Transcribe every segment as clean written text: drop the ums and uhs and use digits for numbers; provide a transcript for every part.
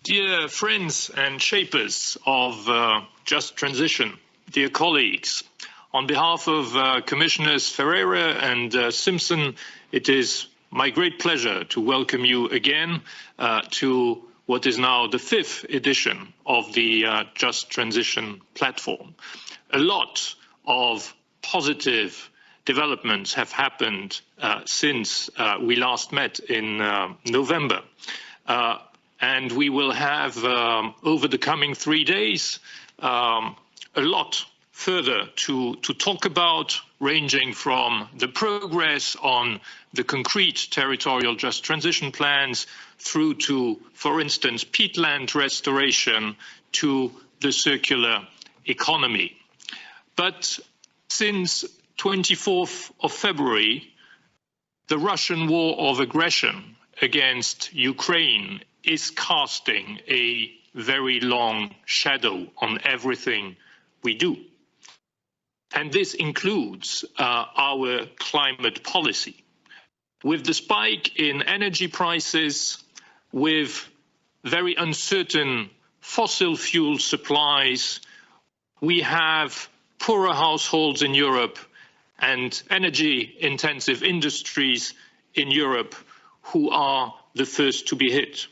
Dear friends and shapers of Just Transition, dear colleagues, on behalf of Commissioners Ferreira and Simson, it is my great pleasure to welcome you again to what is now the 5th edition of the Just Transition platform. A lot of positive developments have happened since we last met in November. And we will have, over the coming 3 days, a lot further to talk about, ranging from the progress on the concrete territorial just transition plans through to, for instance, peatland restoration to the circular economy. But since 24th of February, the Russian war of aggression against Ukraine is casting a very long shadow on everything we do. And this includes our climate policy. With the spike in energy prices, with very uncertain fossil fuel supplies, we have poorer households in Europe and energy-intensive industries in Europe who are the first to be hit.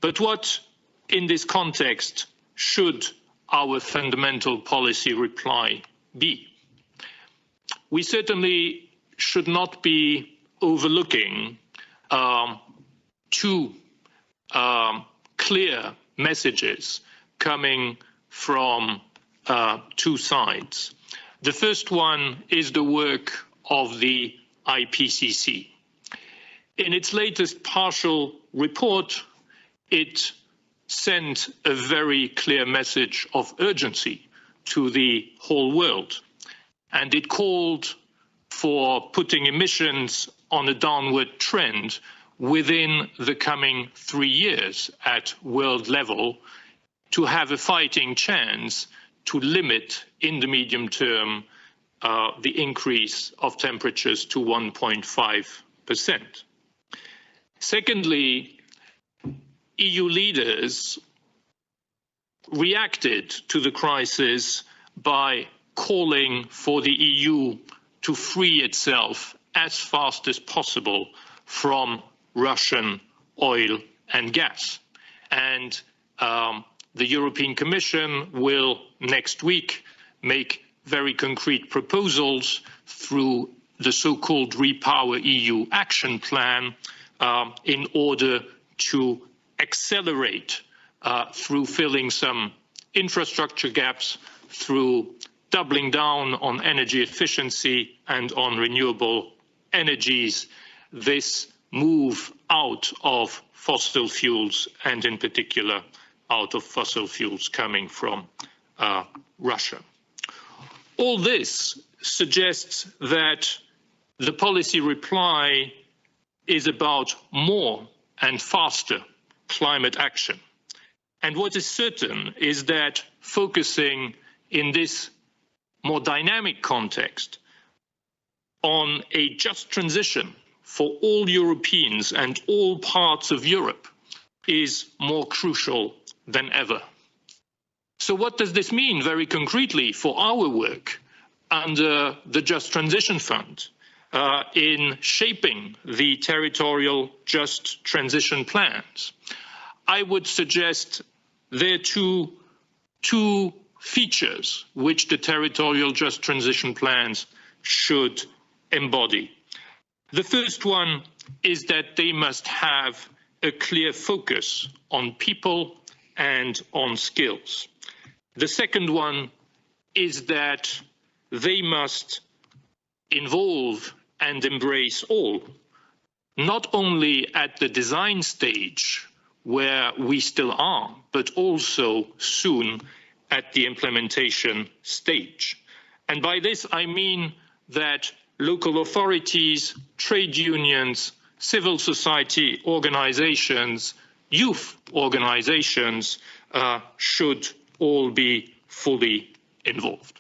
But what, in this context, should our fundamental policy reply be? We certainly should not be overlooking two clear messages coming from two sides. The first one is the work of the IPCC. In its latest partial report, it sent a very clear message of urgency to the whole world, and it called for putting emissions on a downward trend within the coming 3 years at world level to have a fighting chance to limit in the medium term the increase of temperatures to 1.5%. Secondly, EU leaders reacted to the crisis by calling for the EU to free itself as fast as possible from Russian oil and gas. And the European Commission will next week make very concrete proposals through the so-called REPowerEU action plan in order to accelerate through filling some infrastructure gaps, through doubling down on energy efficiency and on renewable energies, this move out of fossil fuels, and in particular out of fossil fuels coming from Russia. All this suggests that the policy reply is about more and faster climate action. And what is certain is that focusing in this more dynamic context on a just transition for all Europeans and all parts of Europe is more crucial than ever. So what does this mean very concretely for our work under the Just Transition Fund in shaping the territorial just transition plans? I would suggest there are two features which the territorial just transition plans should embody. The first one is that they must have a clear focus on people and on skills. The second one is that they must involve and embrace all, not only at the design stage where we still are, but also soon at the implementation stage. And by this I mean that local authorities, trade unions, civil society organizations, youth organizations should all be fully involved.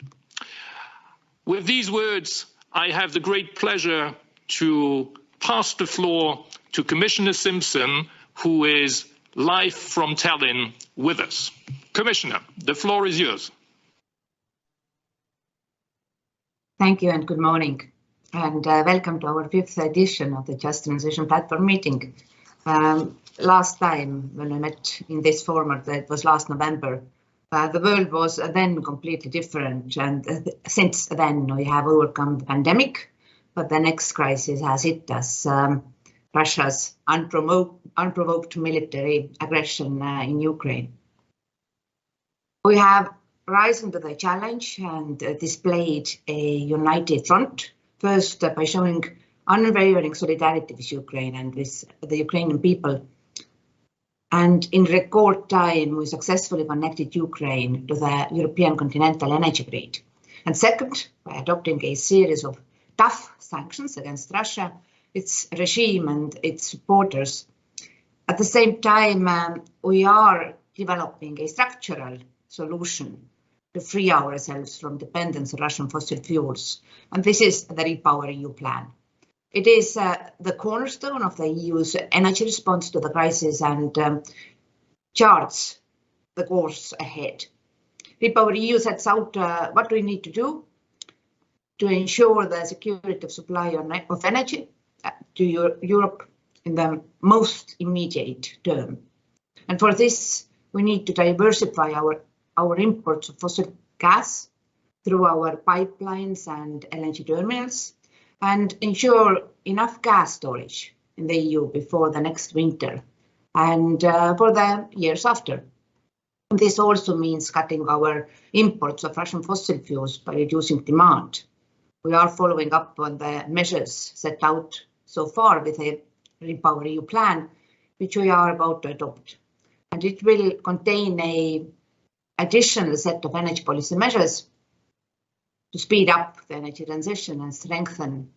With these words, I have the great pleasure to pass the floor to Commissioner Simson, who is live from Tallinn with us. Commissioner, the floor is yours. Thank you and good morning, and welcome to our 5th edition of the Just Transition Platform meeting. Last time when we met in this format, that was last November, the world was then completely different, and since then we have overcome the pandemic, but the next crisis has hit us, Russia's unprovoked military aggression in Ukraine. We have risen to the challenge and displayed a united front, first by showing unwavering solidarity with Ukraine and with the Ukrainian people. And in record time, we successfully connected Ukraine to the European continental energy grid. And second, by adopting a series of tough sanctions against Russia, its regime and its supporters. At the same time, we are developing a structural solution to free ourselves from dependence on Russian fossil fuels. And this is the REPowerEU plan. It is the cornerstone of the EU's energy response to the crisis and charts the course ahead. REPowerEU sets out what we need to do to ensure the security of supply of energy to Europe in the most immediate term. And for this, we need to diversify our imports of fossil gas through our pipelines and LNG terminals, and ensure enough gas storage in the EU before the next winter and for the years after. And this also means cutting our imports of Russian fossil fuels by reducing demand. We are following up on the measures set out so far with a REPowerEU plan, which we are about to adopt. And it will contain an additional set of energy policy measures to speed up the energy transition and strengthen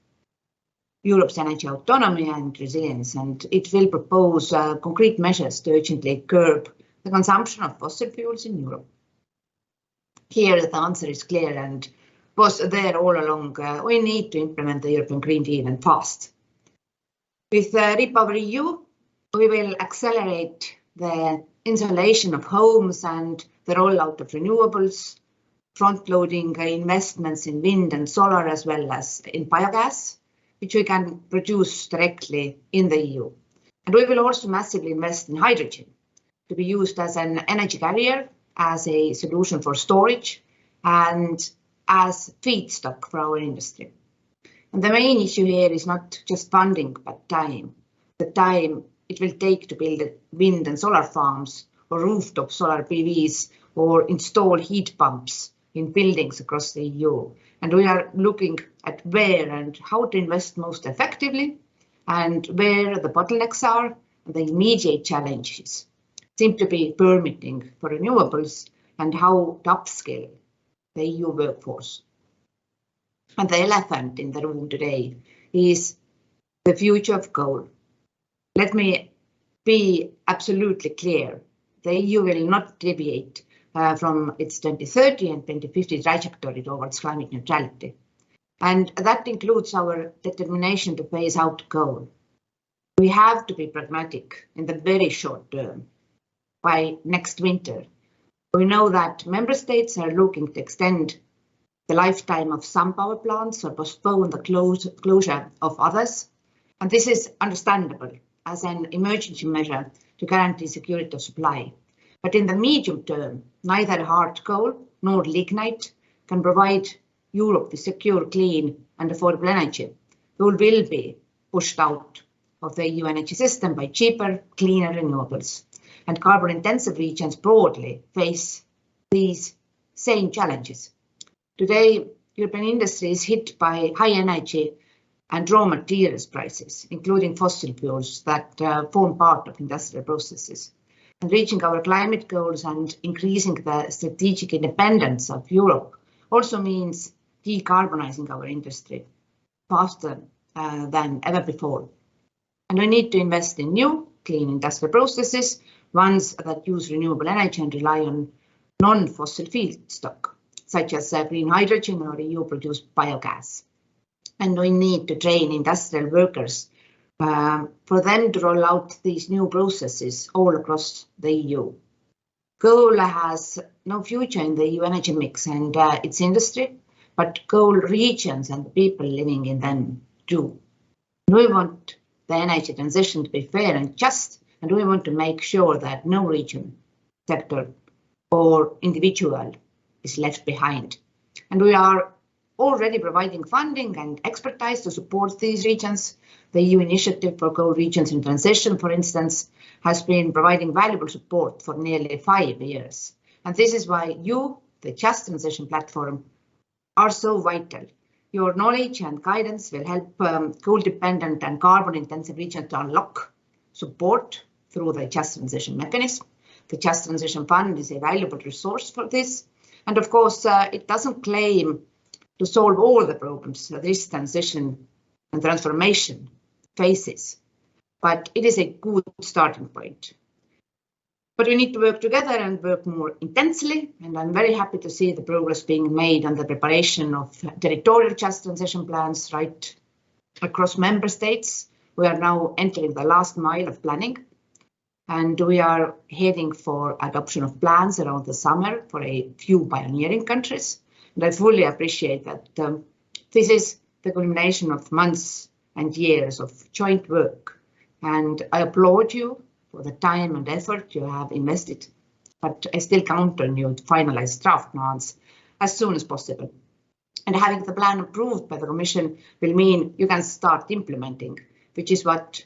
Europe's energy autonomy and resilience. And it will propose concrete measures to urgently curb the consumption of fossil fuels in Europe. Here the answer is clear and was there all along. We need to implement the European Green Deal and fast. With REPowerEU, we will accelerate the insulation of homes and the rollout of renewables, front-loading investments in wind and solar as well as in biogas, which we can produce directly in the EU. And we will also massively invest in hydrogen to be used as an energy carrier, as a solution for storage, and as feedstock for our industry. And the main issue here is not just funding, but time. The time it will take to build wind and solar farms or rooftop solar PVs or install heat pumps in buildings across the EU. And we are looking at where and how to invest most effectively and where the bottlenecks are and the immediate challenges seem to be permitting for renewables and how to upscale the EU workforce. And the elephant in the room today is the future of coal. Let me be absolutely clear. The EU will not deviate from its 2030 and 2050 trajectory towards climate neutrality. And that includes our determination to phase out coal. We have to be pragmatic in the very short term. By next winter, we know that member states are looking to extend the lifetime of some power plants or postpone the closure of others. And this is understandable as an emergency measure to guarantee security of supply. But in the medium term, neither hard coal nor lignite can provide Europe with secure, clean and affordable energy. Coal will be pushed out of the EU energy system by cheaper, cleaner renewables. And carbon-intensive regions broadly face these same challenges. Today, European industry is hit by high energy and raw materials prices, including fossil fuels that form part of industrial processes. And reaching our climate goals and increasing the strategic independence of Europe also means decarbonizing our industry faster than ever before. And we need to invest in new, clean industrial processes, ones that use renewable energy and rely on non-fossil feedstock, such as green hydrogen or EU-produced biogas. And we need to train industrial workers for them to roll out these new processes all across the EU. Coal has no future in the EU energy mix and its industry, but coal regions and the people living in them do. We want the energy transition to be fair and just, and we want to make sure that no region, sector or individual is left behind. And we are already providing funding and expertise to support these regions. The EU initiative for coal regions in transition, for instance, has been providing valuable support for nearly 5 years. And this is why you, the Just Transition platform, are so vital. Your knowledge and guidance will help coal-dependent and carbon-intensive regions to unlock support through the Just Transition mechanism. The Just Transition Fund is a valuable resource for this. And of course, it doesn't claim to solve all the problems that this transition and transformation faces, but it is a good starting point. But we need to work together and work more intensely, and I'm very happy to see the progress being made on the preparation of territorial just transition plans right across member states. We are now entering the last mile of planning, and we are heading for adoption of plans around the summer for a few pioneering countries. And I fully appreciate that this is the culmination of months and years of joint work, and I applaud you for the time and effort you have invested, but I still count on you to finalize draft plans as soon as possible. And having the plan approved by the Commission will mean you can start implementing, which is what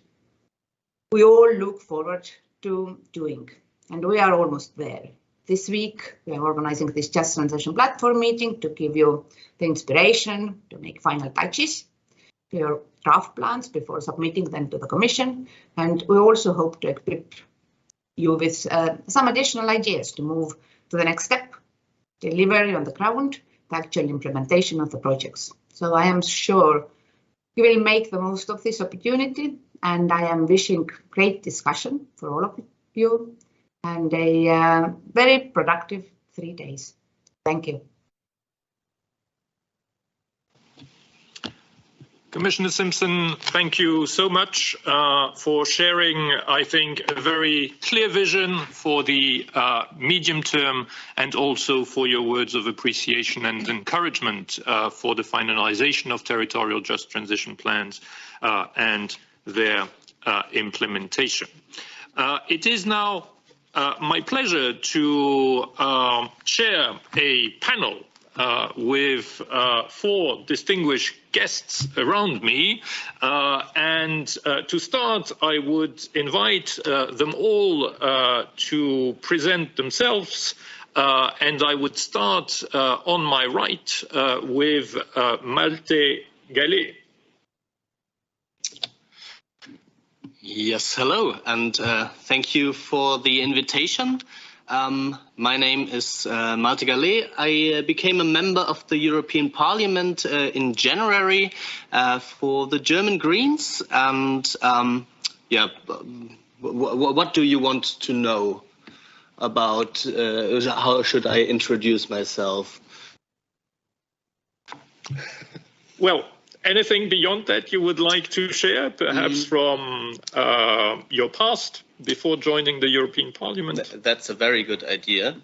we all look forward to doing. And we are almost there. This week, we are organizing this Just Transition platform meeting to give you the inspiration to make final touches to your draft plans before submitting them to the Commission. And we also hope to equip you with some additional ideas to move to the next step, delivery on the ground, the actual implementation of the projects. So I am sure you will make the most of this opportunity, and I am wishing great discussion for all of you and a very productive 3 days. Thank you. Commissioner Simson, thank you so much for sharing, I think, a very clear vision for the medium term, and also for your words of appreciation and encouragement for the finalization of territorial just transition plans and their implementation. It is now my pleasure to chair a panel with 4 distinguished guests around me, and to start I would invite them all to present themselves, and I would start on my right with Malte Gallet. Yes, hello, and thank you for the invitation. My name is Malte Gallet. I became a member of the European Parliament in January for the German Greens. And yeah, what do you want to know about how should I introduce myself? Well, anything beyond that you would like to share, perhaps from your past before joining the European Parliament? That's a very good idea.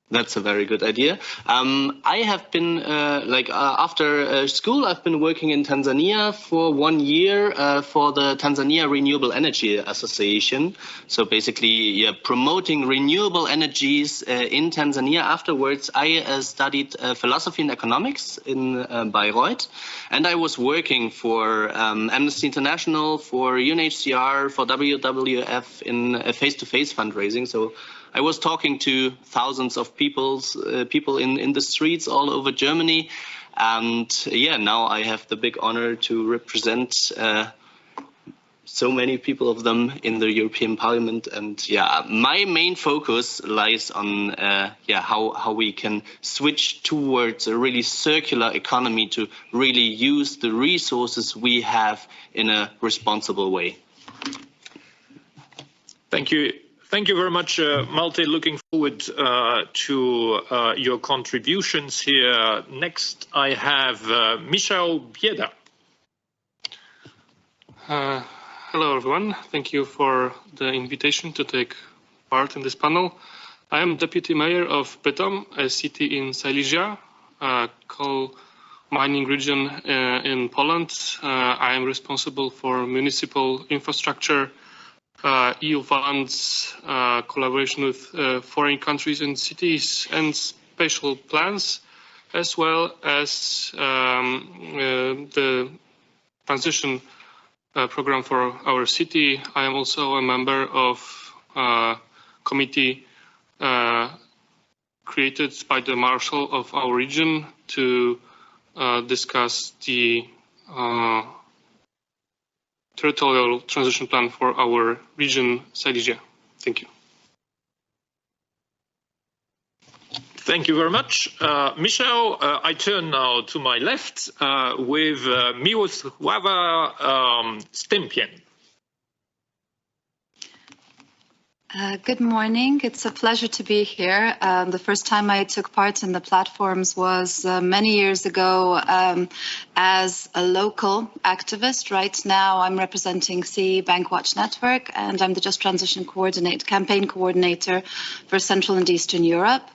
That's a very good idea. I have been, after school, I've been working in Tanzania for 1 year for the Tanzania Renewable Energy Association. So basically, yeah, promoting renewable energies in Tanzania. Afterwards, I studied philosophy and economics in Bayreuth. And I was working for Amnesty International, for UNHCR, for WWF in face-to-face fundraising. So I was talking to thousands of people in the streets all over Germany, and yeah, now I have the big honor to represent so many people of them in the European Parliament. And yeah, my main focus lies on how we can switch towards a really circular economy to really use the resources we have in a responsible way. Thank you. Thank you very much, Malte. Looking forward to your contributions here. Next, I have Michał Bieda. Hello, everyone. Thank you for the invitation to take part in this panel. I am Deputy Mayor of Betham, a city in Silesia, a coal mining region in Poland. I am responsible for municipal infrastructure, EU funds, collaboration with foreign countries and cities, and spatial plans, as well as the transition program for our city. I am also a member of a committee created by the Marshal of our region to discuss the territorial transition plan for our region, Silesia. Thank you. Thank you very much. Michał, I turn now to my left with Miłosława Stępień. Good morning. It's a pleasure to be here. The first time I took part in the platforms was many years ago as a local activist. Right now I'm representing CE Bank Watch Network, and I'm the Just Transition campaign coordinator for Central and Eastern Europe.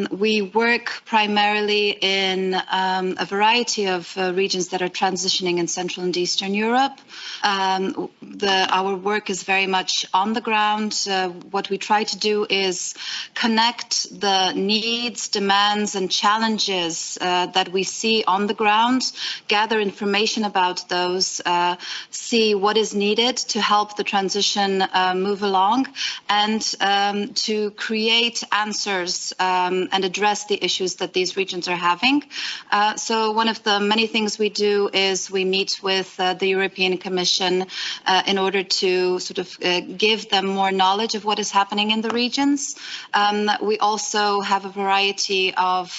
We work primarily in a variety of regions that are transitioning in Central and Eastern Europe. Our work is very much on the ground. What we try to do is connect the needs, demands, and challenges that we see on the ground, gather information about those, see what is needed to help the transition move along, and to create answers and address the issues that these regions are having. So one of the many things we do is we meet with the European Commission in order to sort of give them more knowledge of what is happening in the regions. We also have a variety of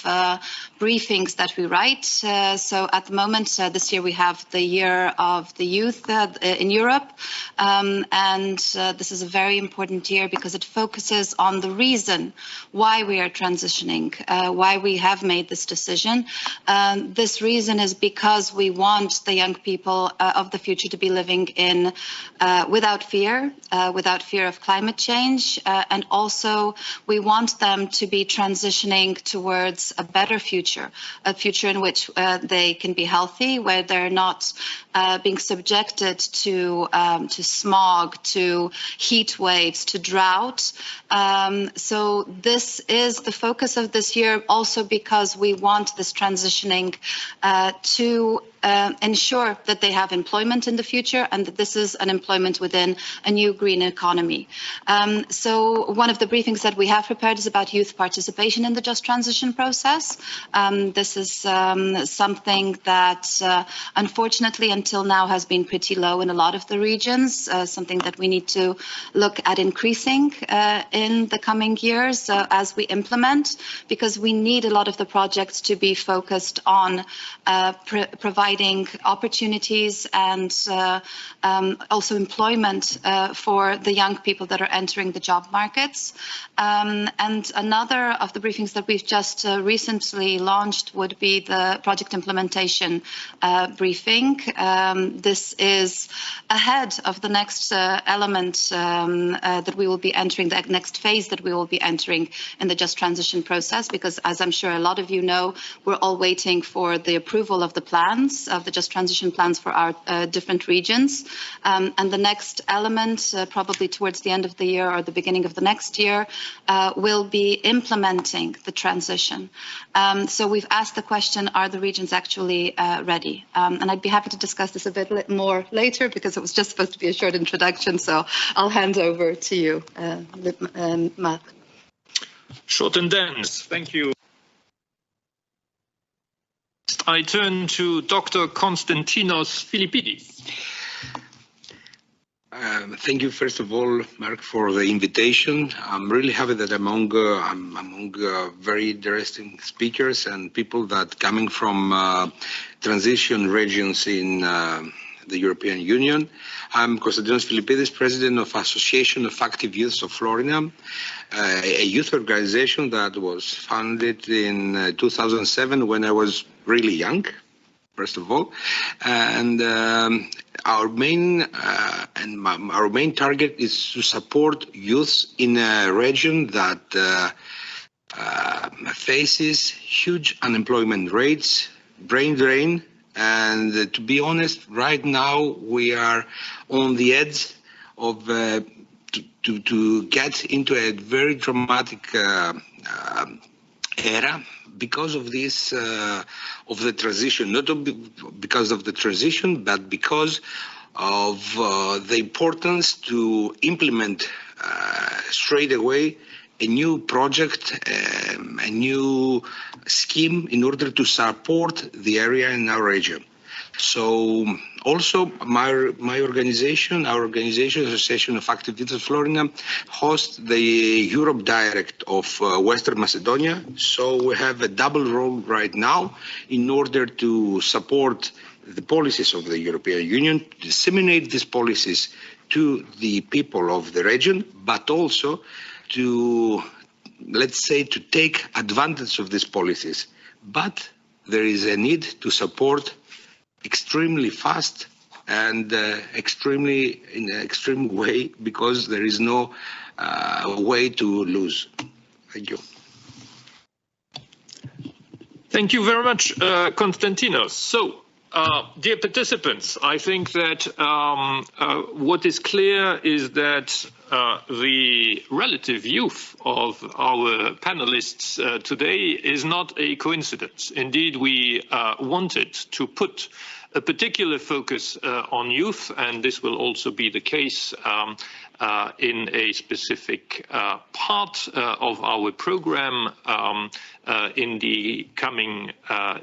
briefings that we write. So at the moment, this year we have the Year of the Youth in Europe. And this is a very important year because it focuses on the reason why we are transitioning, why we have made this decision. This reason is because we want the young people of the future to be living in without fear of climate change, and also we want them to be transitioning towards a better future, a future in which they can be healthy, where they're not being subjected to smog, to heat waves, to drought. So this is the focus of this year, also because we want this transitioning to ensure that they have employment in the future, and that this is an employment within a new green economy. So one of the briefings that we have prepared is about youth participation in the just transition process. This is something that unfortunately until now has been pretty low in a lot of the regions, something that we need to look at increasing in the coming years as we implement, because we need a lot of the projects to be focused on providing opportunities and also employment for the young people that are entering the job markets. And another of the briefings that we've just recently launched would be the project implementation briefing. This is ahead of the next element that we will be entering, the next phase that we will be entering in the just transition process, because as I'm sure a lot of you know, we're all waiting for the approval of the plans, of the just transition plans for our different regions. And the next element, probably towards the end of the year or the beginning of the next year, will be implementing the transition. So we've asked the question, are the regions actually ready? And I'd be happy to discuss this a bit more later, because it was just supposed to be a short introduction. So I'll hand over to you, Marc. Short and dense. Thank you. I turn to Dr. Konstantinos Philippidis. Thank you, first of all, Marc, for the invitation. I'm really happy that I'm among very interesting speakers and people that coming from transition regions in the European Union. I'm Konstantinos Philippidis, president of Association of Active Youths of Florida, a youth organization that was founded in 2007 when I was really young, first of all. And our main target is to support youth in a region that faces huge unemployment rates, brain drain, and to be honest, right now we are on the edge of to get into a very dramatic era because of this of the transition, not because of the transition, but because of the importance to implement straight away a new project, a new scheme in order to support the area in our region. So also my organization, our organization, Association of Activists of Florida, hosts the Europe Direct of Western Macedonia. So we have a double role right now in order to support the policies of the European Union, to disseminate these policies to the people of the region, but also to, let's say, to take advantage of these policies. But there is a need to support extremely fast and extremely in an extreme way, because there is no way to lose. Thank you. Thank you very much, Konstantinos. So, dear participants, I think that what is clear is that the relative youth of our panelists today is not a coincidence. Indeed, we wanted to put a particular focus on youth, and this will also be the case in a specific part of our program in the coming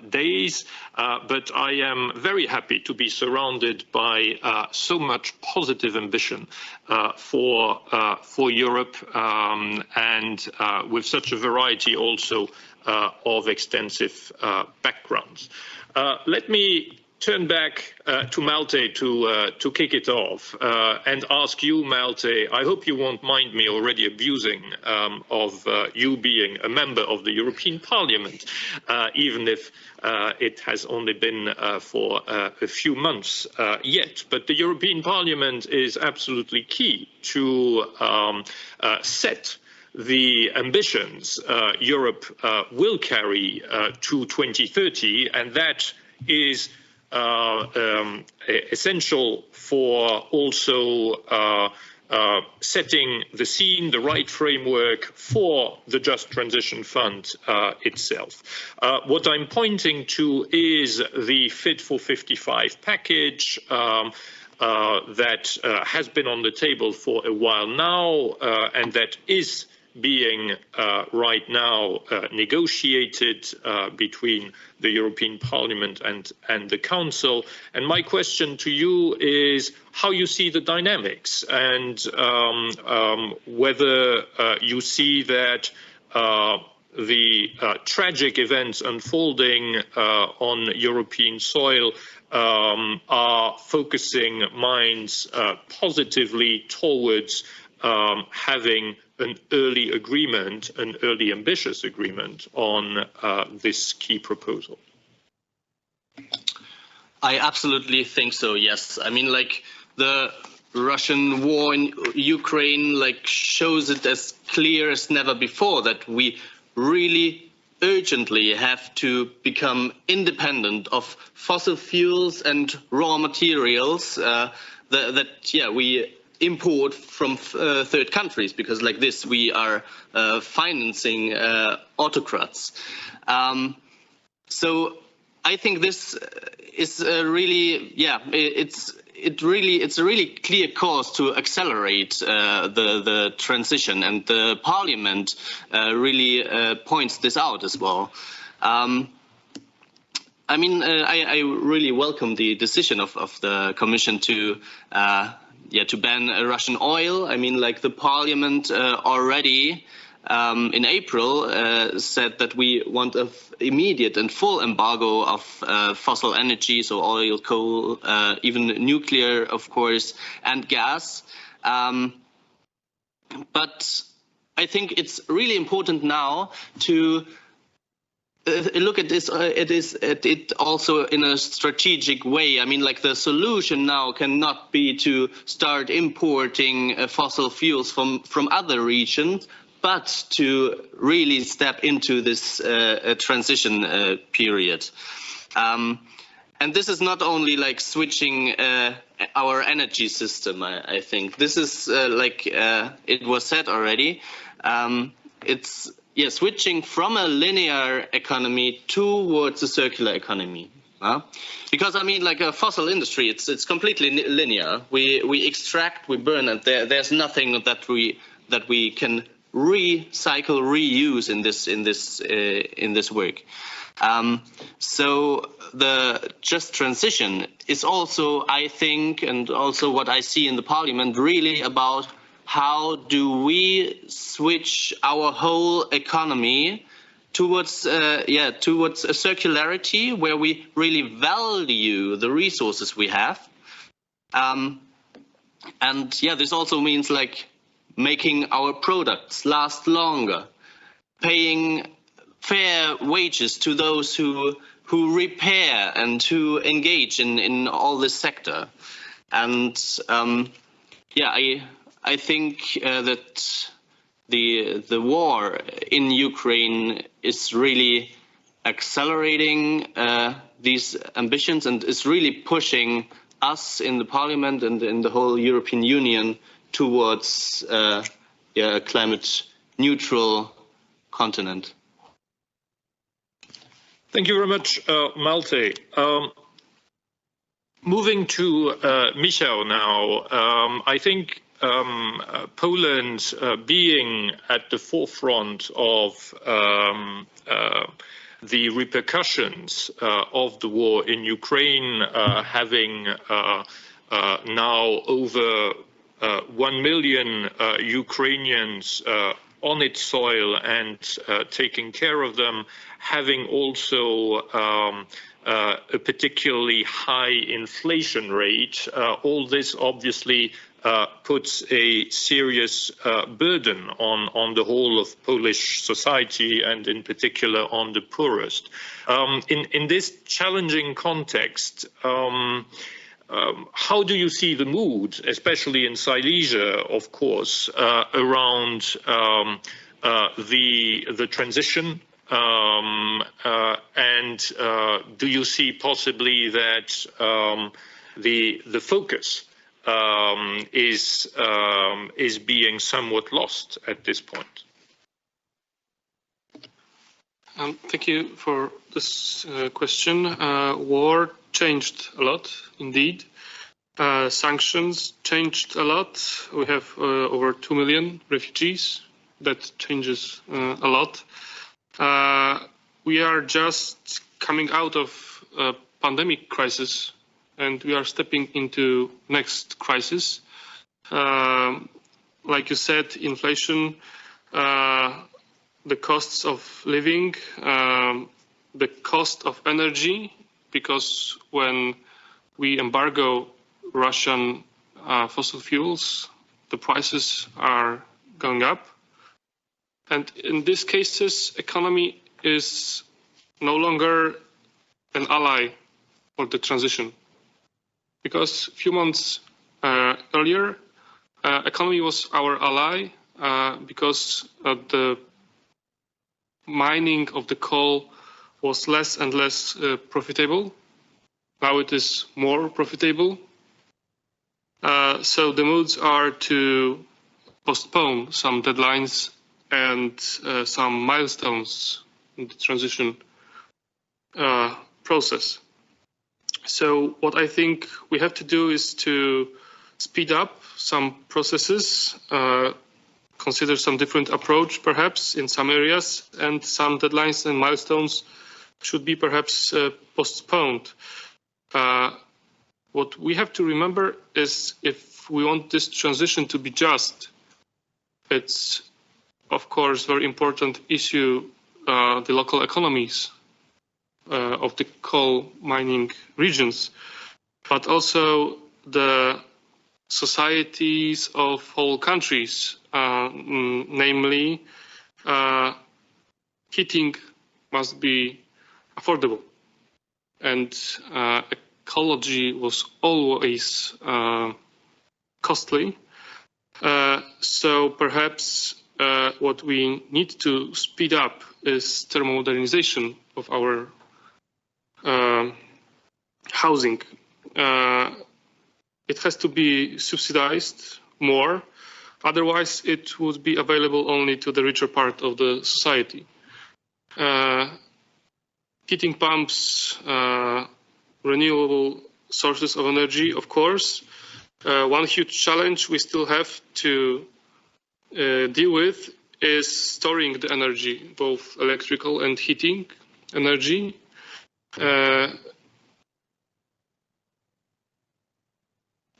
days. But I am very happy to be surrounded by so much positive ambition for Europe, and with such a variety also of extensive backgrounds. Let me turn back to Malte to kick it off and ask you, Malte, I hope you won't mind me already abusing of you being a member of the European Parliament, even if it has only been for a few months yet. But the European Parliament is absolutely key to set the ambitions Europe will carry to 2030, and that is essential for also setting the scene, the right framework for the Just Transition Fund itself. What I'm pointing to is the Fit for 55 package that has been on the table for a while now, and that is being right now negotiated between the European Parliament and the Council. And my question to you is how you see the dynamics, and whether you see that the tragic events unfolding on European soil are focusing minds positively towards having an early agreement, an early ambitious agreement on this key proposal. I absolutely think so, yes. I mean, like, the Russian war in Ukraine, like, shows it as clear as never before that we really urgently have to become independent of fossil fuels and raw materials we import from third countries, because like this we are financing autocrats. So I think this is really, it's a really clear cause to accelerate the transition, and the Parliament really points this out as well. I mean, I really welcome the decision of the Commission to ban Russian oil. I mean, like, the Parliament already in April said that we want an immediate and full embargo of fossil energy, so oil, coal, even nuclear, of course, and gas. But I think it's really important now to look at this, it also in a strategic way. I mean, like the solution now cannot be to start importing fossil fuels from other regions, but to really step into this transition period. And this is not only like switching our energy system, I think. This is like it was said already. It's switching from a linear economy towards a circular economy. Because I mean, like a fossil industry, it's completely linear. We extract, we burn, and there's nothing that we can recycle, reuse in this work. So the just transition is also, I think, and also what I see in the parliament, really about how do we switch our whole economy towards towards a circularity where we really value the resources we have. And this also means like making our products last longer, paying fair wages to those who repair and who engage in all this sector. And I think that the war in Ukraine is really accelerating these ambitions and is really pushing us in the parliament and in the whole European Union towards a climate neutral continent. Thank you very much, Malte. Moving to Michał now, I think Poland being at the forefront of the repercussions of the war in Ukraine, having now over 1 million Ukrainians on its soil and taking care of them, having also a particularly high inflation rate, all this obviously puts a serious burden on the whole of Polish society and in particular on the poorest. In this challenging context, how do you see the mood, especially in Silesia, of course, around the transition? And do you see possibly that the focus is being somewhat lost at this point? Thank you for this question. War changed a lot, indeed. Sanctions changed a lot. We have over 2 million refugees. That changes a lot. We are just coming out of a pandemic crisis, and we are stepping into next crisis. Like you said, inflation, the costs of living, the cost of energy, because when we embargo Russian fossil fuels, the prices are going up. And in these cases, economy is no longer an ally for the transition. Because a few months earlier, economy was our ally because the mining of the coal was less and less profitable. Now it is more profitable. So the moods are to postpone some deadlines and some milestones in the transition process. So what I think we have to do is to speed up some processes, consider some different approach perhaps in some areas, and some deadlines and milestones should be perhaps postponed. What we have to remember is if we want this transition to be just, it's of course very important issue the local economies of the coal mining regions, but also the societies of whole countries, namely hitting must be affordable. And ecology was always costly. So perhaps what we need to speed up is thermomodernization of our housing. It has to be subsidized more, otherwise it would be available only to the richer part of the society. Heating pumps, renewable sources of energy, of course. One huge challenge we still have to deal with is storing the energy, both electrical and heating energy.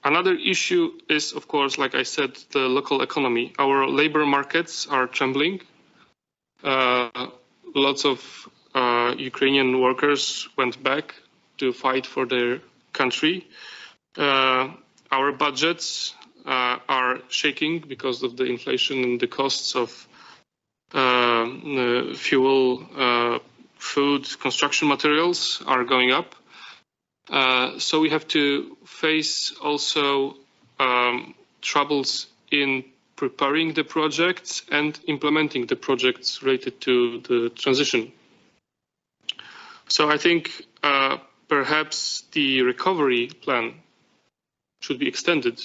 Another issue is, of course, like I said, the local economy. Our labor markets are trembling. Lots of Ukrainian workers went back to fight for their country. Our budgets are shaking because of the inflation and the costs of fuel, food, construction materials are going up. So we have to face also troubles in preparing the projects and implementing the projects related to the transition. So I think perhaps the recovery plan should be extended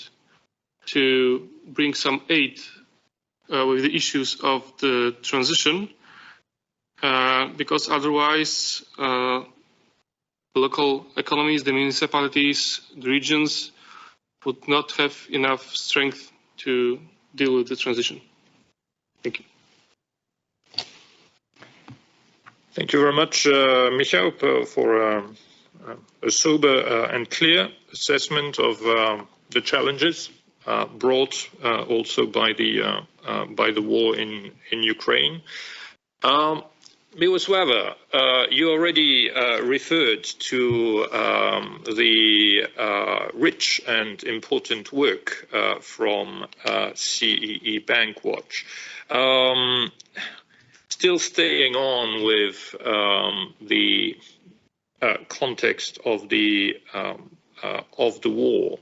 to bring some aid with the issues of the transition, because otherwise local economies, the municipalities, the regions would not have enough strength to deal with the transition. Thank you. Thank you very much, Michał, for a sober and clear assessment of the challenges brought also by the war in Ukraine. Mirosława, you already referred to the rich and important work from CEE Bankwatch. Still staying on with the context of the war,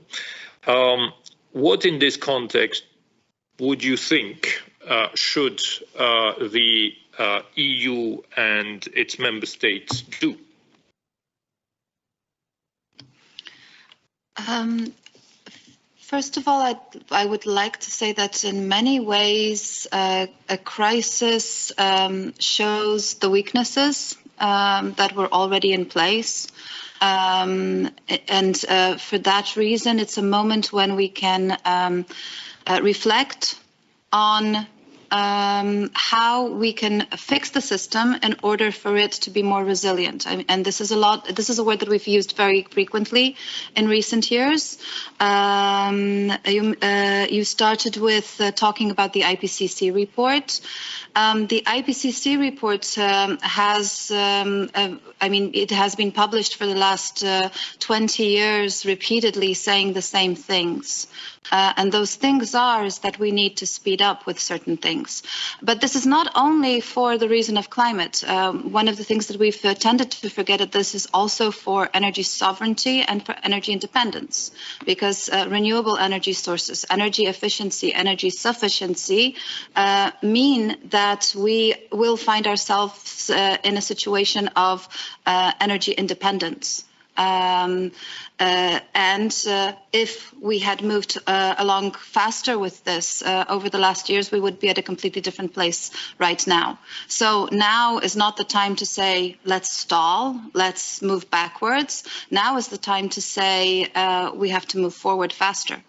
what in this context would you think should the EU and its member states do? First of all, I would like to say that in many ways, a crisis shows the weaknesses that were already in place. And for that reason, it's a moment when we can reflect on how we can fix the system in order for it to be more resilient. And this is a word that we've used very frequently in recent years. You started with talking about the IPCC report. The IPCC report it has been published for the last 20 years repeatedly saying the same things. And those things is that we need to speed up with certain things. But this is not only for the reason of climate. One of the things that we've tended to forget that this is also for energy sovereignty and for energy independence, because renewable energy sources, energy efficiency, energy sufficiency mean that we will find ourselves in a situation of energy independence. If we had moved along faster with this over the last years, we would be at a completely different place right now. So now is not the time to say, let's stall, let's move backwards. Now is the time to say we have to move forward faster.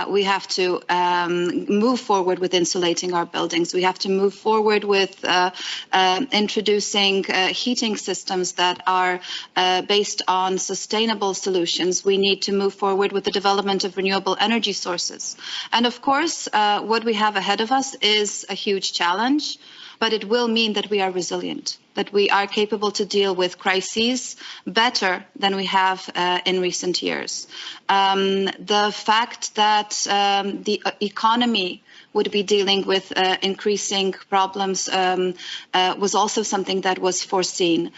We have to move forward with insulating our buildings. We have to move forward with introducing heating systems that are based on sustainable solutions. We need to move forward with the development of renewable energy sources. And of course, what we have ahead of us is a huge challenge, but it will mean that we are resilient, that we are capable to deal with crises better than we have in recent years. The fact that the economy would be dealing with increasing problems was also something that was foreseen.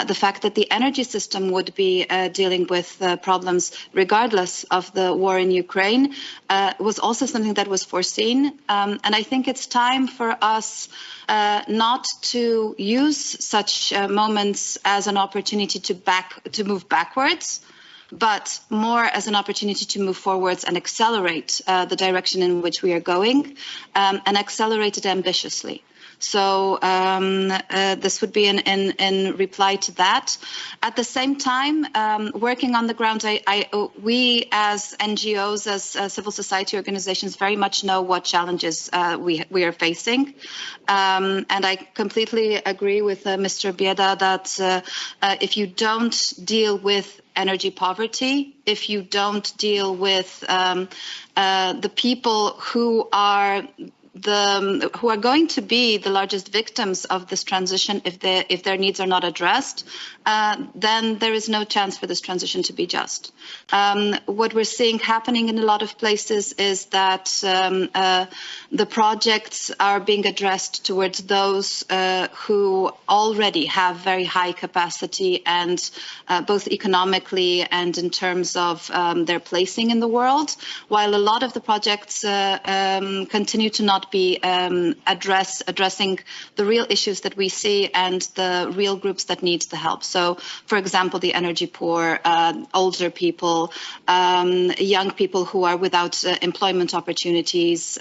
The fact that the energy system would be dealing with problems regardless of the war in Ukraine was also something that was foreseen. And I think it's time for us not to use such moments as an opportunity to move backwards, but more as an opportunity to move forwards and accelerate the direction in which we are going, and accelerate it ambitiously. So this would be in reply to that. At the same time, working on the ground, we as NGOs, as civil society organizations, very much know what challenges we are facing. And I completely agree with Mr. Bieda that if you don't deal with energy poverty, if you don't deal with the people who are going to be the largest victims of this transition, if their needs are not addressed, then there is no chance for this transition to be just. What we're seeing happening in a lot of places is that the projects are being addressed towards those who already have very high capacity, and both economically and in terms of their placing in the world, while a lot of the projects continue to not be addressing the real issues that we see and the real groups that need the help. So, for example, the energy poor, older people, young people who are without employment opportunities.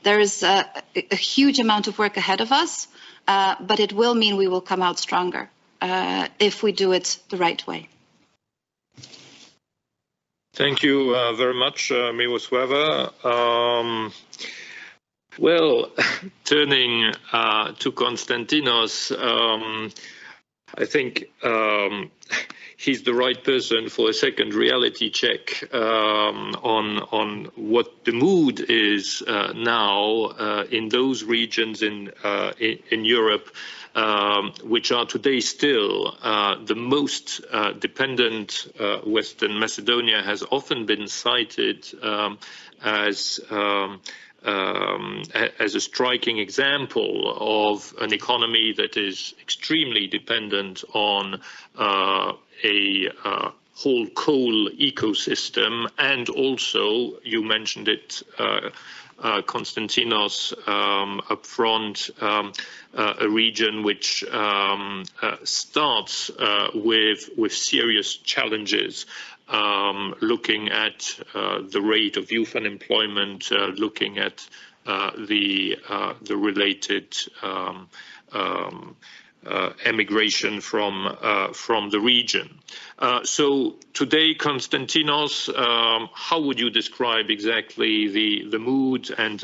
There is a huge amount of work ahead of us, but it will mean we will come out stronger if we do it the right way. Thank you very much, Mirosława. Well, turning to Konstantinos, I think he's the right person for a second reality check on what the mood is now in those regions in Europe which are today still the most dependent. Western Macedonia has often been cited as a striking example of an economy that is extremely dependent on a whole coal ecosystem, and also, you mentioned it, Konstantinos, up front, a region which starts with serious challenges, looking at the rate of youth unemployment, looking at the related emigration from the region. So today, Konstantinos, how would you describe exactly the mood and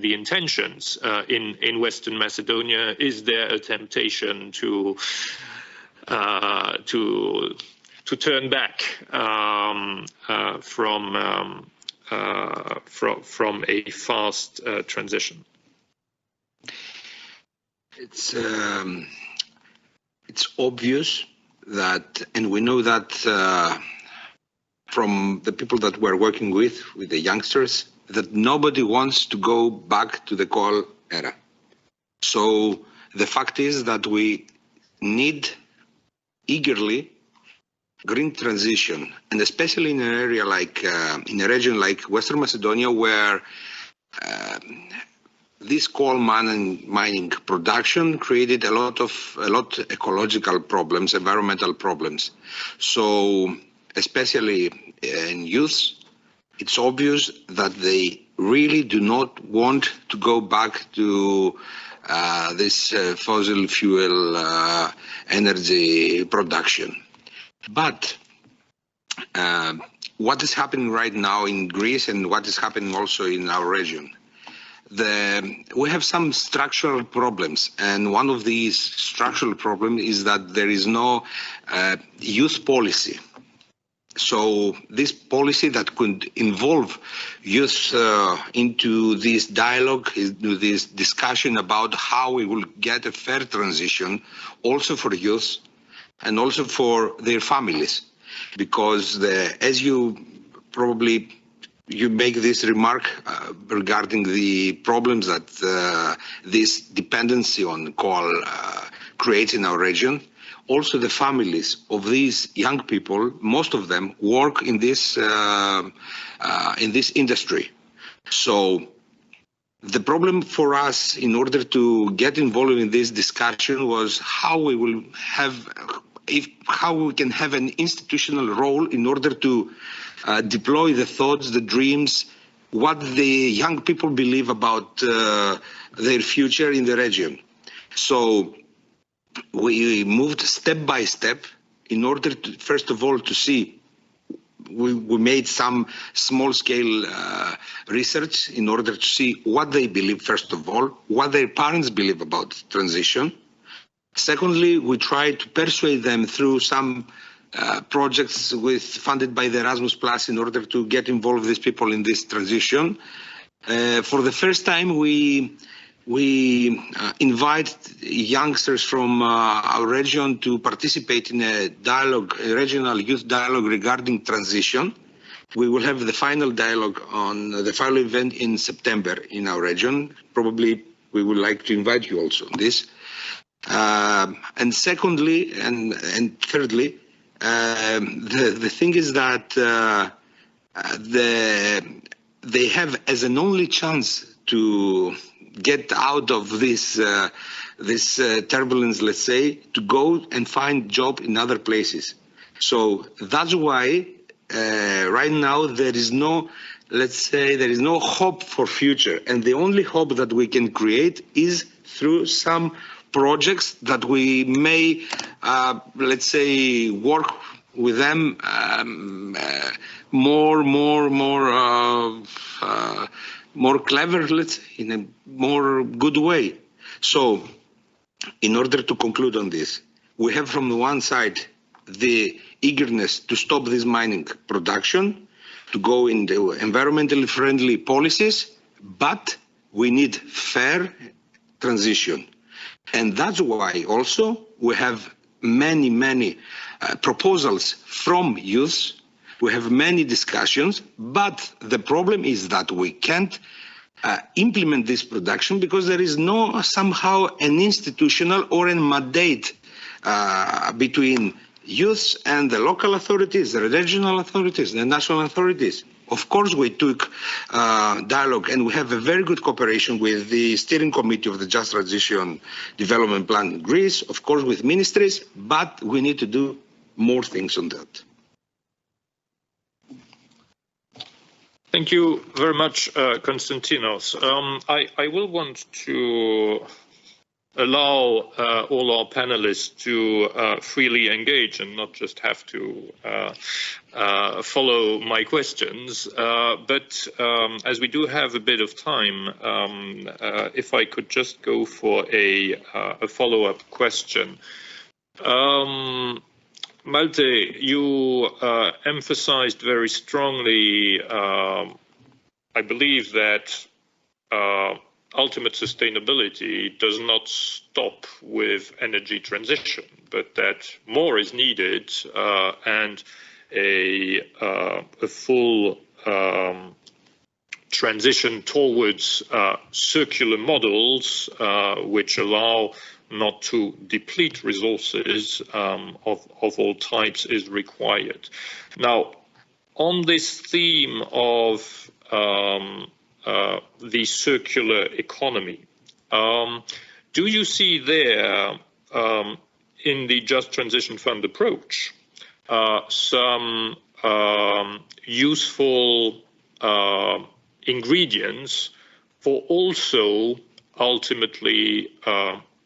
the intentions in Western Macedonia? Is there a temptation to turn back from a fast transition? It's obvious that, and we know that from the people that we're working with the youngsters, that nobody wants to go back to the coal era. So the fact is that we need eagerly green transition, and especially in an area like in a region like Western Macedonia, where this coal mining production created a lot ecological problems, environmental problems. So especially in youth, it's obvious that they really do not want to go back to this fossil fuel energy production. But what is happening right now in Greece and what is happening also in our region? We have some structural problems, and one of these structural problems is that there is no youth policy. So this policy that could involve youth into this dialogue, into this discussion about how we will get a fair transition, also for youth and also for their families. Because as you probably you make this remark regarding the problems that this dependency on coal creates in our region. Also, the families of these young people, most of them work in this industry. So the problem for us, in order to get involved in this discussion, was how we will have, how we can have an institutional role in order to deploy the thoughts, the dreams, what the young people believe about their future in the region. So we moved step by step in order to, first of all, to see. We made some small-scale research in order to see what they believe, first of all, what their parents believe about transition. Secondly, we tried to persuade them through some projects funded by the Erasmus Plus in order to get involved these people in this transition. For the first time, we invite youngsters from our region to participate in a dialogue, a regional youth dialogue regarding transition. We will have the final dialogue on the final event in September in our region. Probably we would like to invite you also on this. And secondly, and thirdly, the thing is that they have as an only chance to get out of this turbulence, let's say, to go and find job in other places. So that's why right now there is no, let's say, there is no hope for future. And the only hope that we can create is through some projects that we may, let's say, work with them more clever, let's say, in a more good way. So, in order to conclude on this, we have from the one side the eagerness to stop this mining production, to go into environmentally friendly policies, but we need fair transition. And that's why also we have many proposals from youth. We have many discussions, but the problem is that we can't implement this production because there is no somehow an institutional or a mandate between youth and the local authorities, the regional authorities, the national authorities. Of course, we took dialogue and we have a very good cooperation with the steering committee of the Just Transition Development Plan in Greece, of course with ministries, but we need to do more things on that. Thank you very much, Konstantinos. I will want to allow all our panelists to freely engage and not just have to follow my questions. But as we do have a bit of time, if I could just go for a follow-up question. Malte, you emphasized very strongly, I believe, that ultimate sustainability does not stop with energy transition, but that more is needed and a full transition towards circular models which allow not to deplete resources of all types is required. Now, on this theme of the circular economy, do you see there in the Just Transition Fund approach some useful ingredients for also ultimately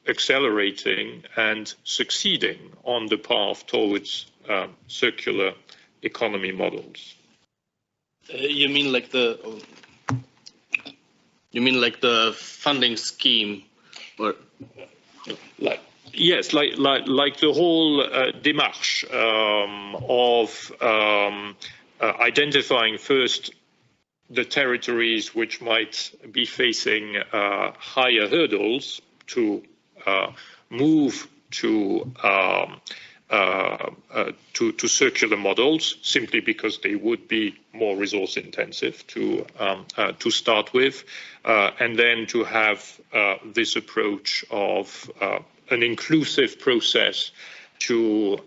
accelerating and succeeding on the path towards circular economy models? You mean like the funding scheme, or yes, like the whole démarche of identifying first the territories which might be facing higher hurdles to move to to circular models, simply because they would be more resource intensive to start with, and then to have this approach of an inclusive process to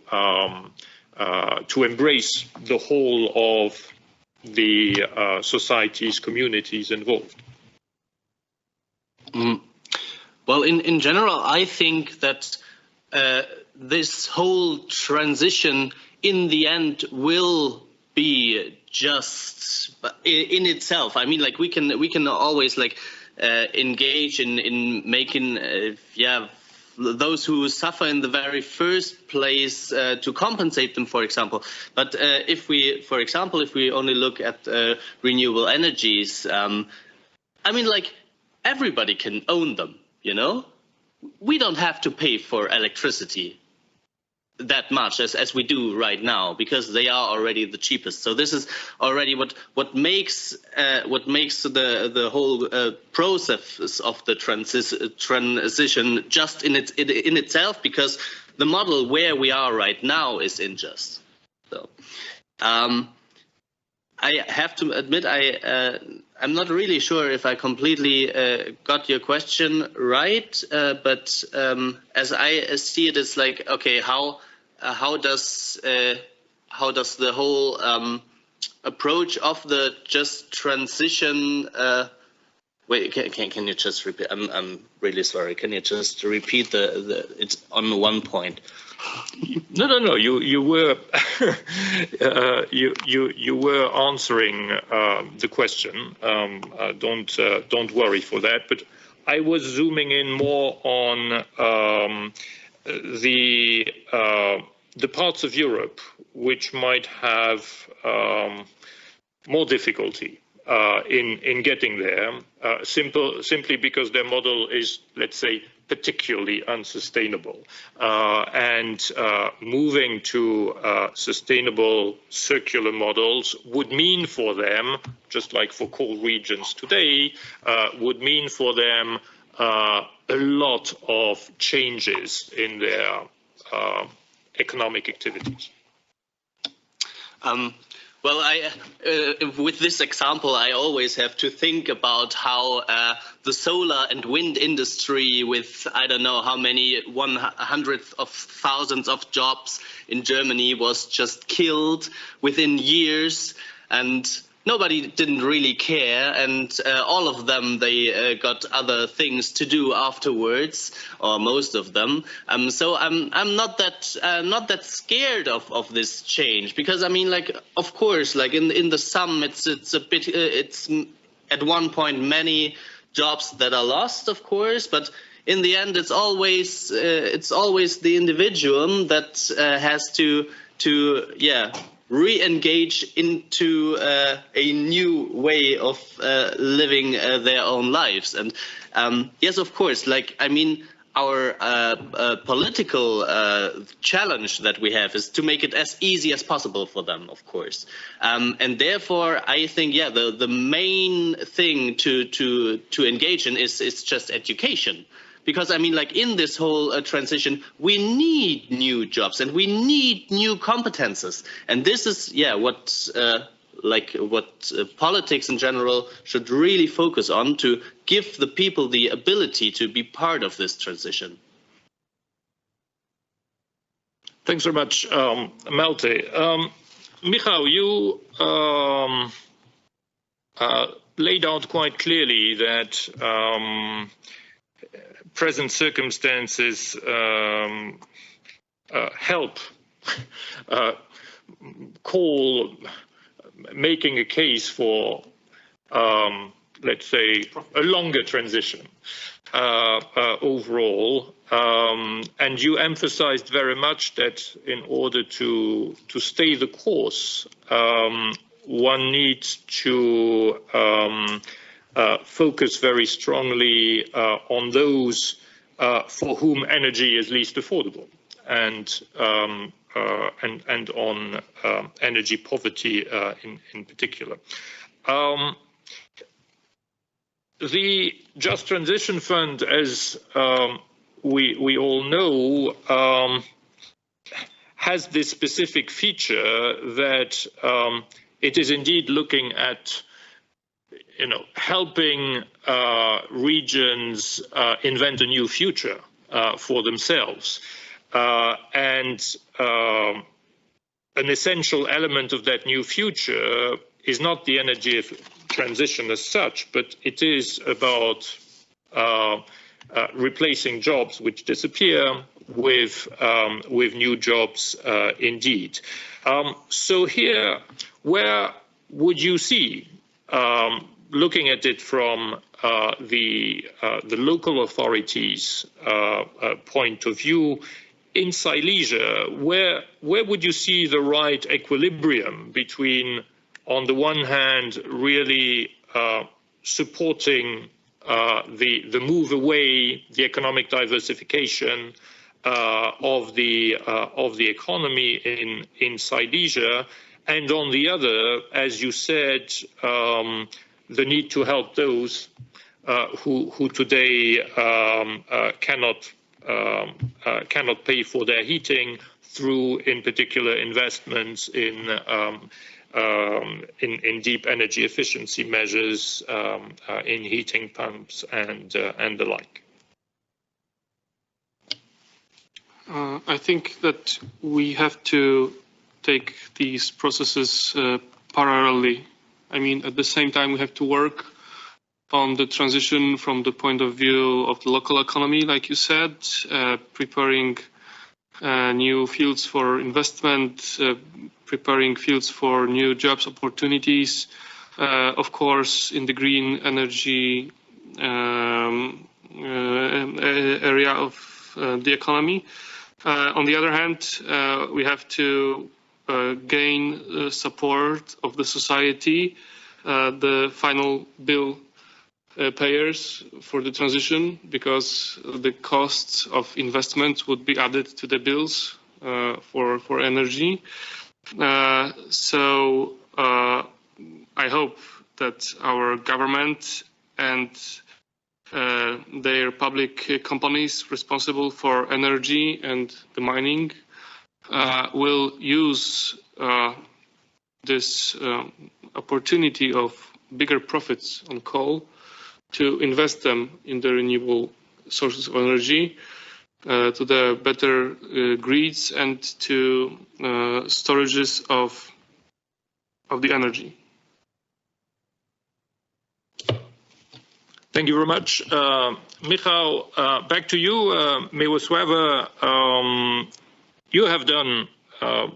embrace the whole of the societies, communities involved. Well, in general, I think that this whole transition in the end will be just in itself. I mean, like we can always like engage in making those who suffer in the very first place to compensate them, for example. But if we only look at renewable energies, I mean, like everybody can own them, you know? We don't have to pay for electricity that much as we do right now, because they are already the cheapest. So this is already what makes the whole process of the transition just in itself, because the model where we are right now is unjust. So I have to admit I'm not really sure if I completely got your question right, but as I see it, it's like, okay, how does the whole approach of the just transition? Wait, can you just repeat? I'm really sorry. Can you just repeat it's on one point? No. You were you were answering the question. Don't worry for that. But I was zooming in more on the parts of Europe which might have more difficulty in getting there, simply because their model is, let's say, particularly unsustainable, and moving to sustainable circular models would mean for them, just like for coal regions today, would mean for them a lot of changes in their economic activities. Well, with this example, I always have to think about how the solar and wind industry, with I don't know how many 100s of thousands of jobs in Germany, was just killed within years, and nobody didn't really care, and all of them, they got other things to do afterwards, or most of them. So I'm not that scared of this change, because I mean, like, of course, like in the sum, it's a bit it's at one point many jobs that are lost, of course, but in the end, it's always the individual that has to re-engage into a new way of living their own lives. And yes, of course, like, I mean, our political challenge that we have is to make it as easy as possible for them, of course. And therefore, I think, the main thing to engage in is just education. Because, I mean, like, in this whole transition, we need new jobs and we need new competences. And this is, what politics in general should really focus on, to give the people the ability to be part of this transition. Thanks very much, Malte. Michał, you laid out quite clearly that present circumstances help call making a case for, let's say, a longer transition overall. And you emphasized very much that in order to stay the course, one needs to focus very strongly on those for whom energy is least affordable, and on energy poverty in particular. The Just Transition Fund, as we all know, has this specific feature that it is indeed looking at helping regions invent a new future for themselves. And an essential element of that new future is not the energy transition as such, but it is about replacing jobs which disappear with new jobs indeed. So here, where would you see, looking at it from the local authorities' point of view, in Silesia, where would you see the right equilibrium between, on the one hand, really supporting the move away, the economic diversification of the economy in Silesia, and on the other, as you said, the need to help those who today cannot pay for their heating through, in particular, investments in deep energy efficiency measures, in heating pumps and the like. I think that we have to take these processes parallelly. I mean, at the same time, we have to work on the transition from the point of view of the local economy, like you said, preparing new fields for investment, preparing fields for new jobs opportunities, of course, in the green energy area of the economy. On the other hand, we have to gain support of the society, the final bill payers for the transition, because the costs of investment would be added to the bills for energy. So I hope that our government and their public companies responsible for energy and the mining will use this opportunity of bigger profits on coal to invest them in the renewable sources of energy, to the better grids and to storages of the energy. Thank you very much. Michał, back to you. Miłosława, you have done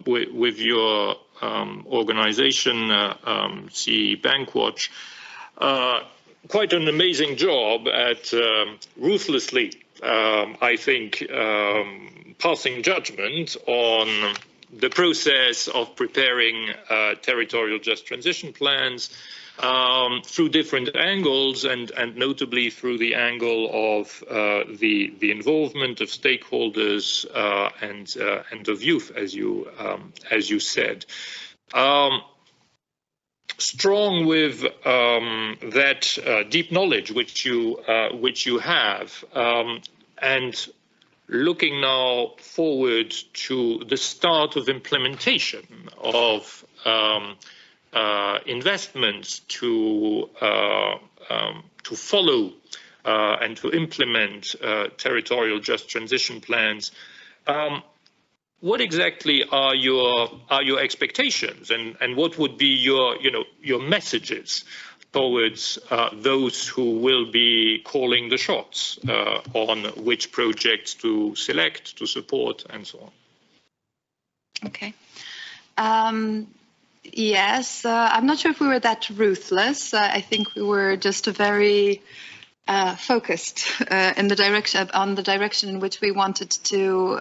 with your organization, CE Bankwatch, quite an amazing job at ruthlessly, I think, passing judgment on the process of preparing territorial just transition plans through different angles, and notably through the angle of the involvement of stakeholders and of youth, as you said. Strong with that deep knowledge which you have, and looking now forward to the start of implementation of investments to follow and to implement territorial just transition plans. What exactly are your expectations, and what would be your messages towards those who will be calling the shots on which projects to select, to support, and so on? Okay. Yes, I'm not sure if we were that ruthless. I think we were just very focused on the direction in which we wanted to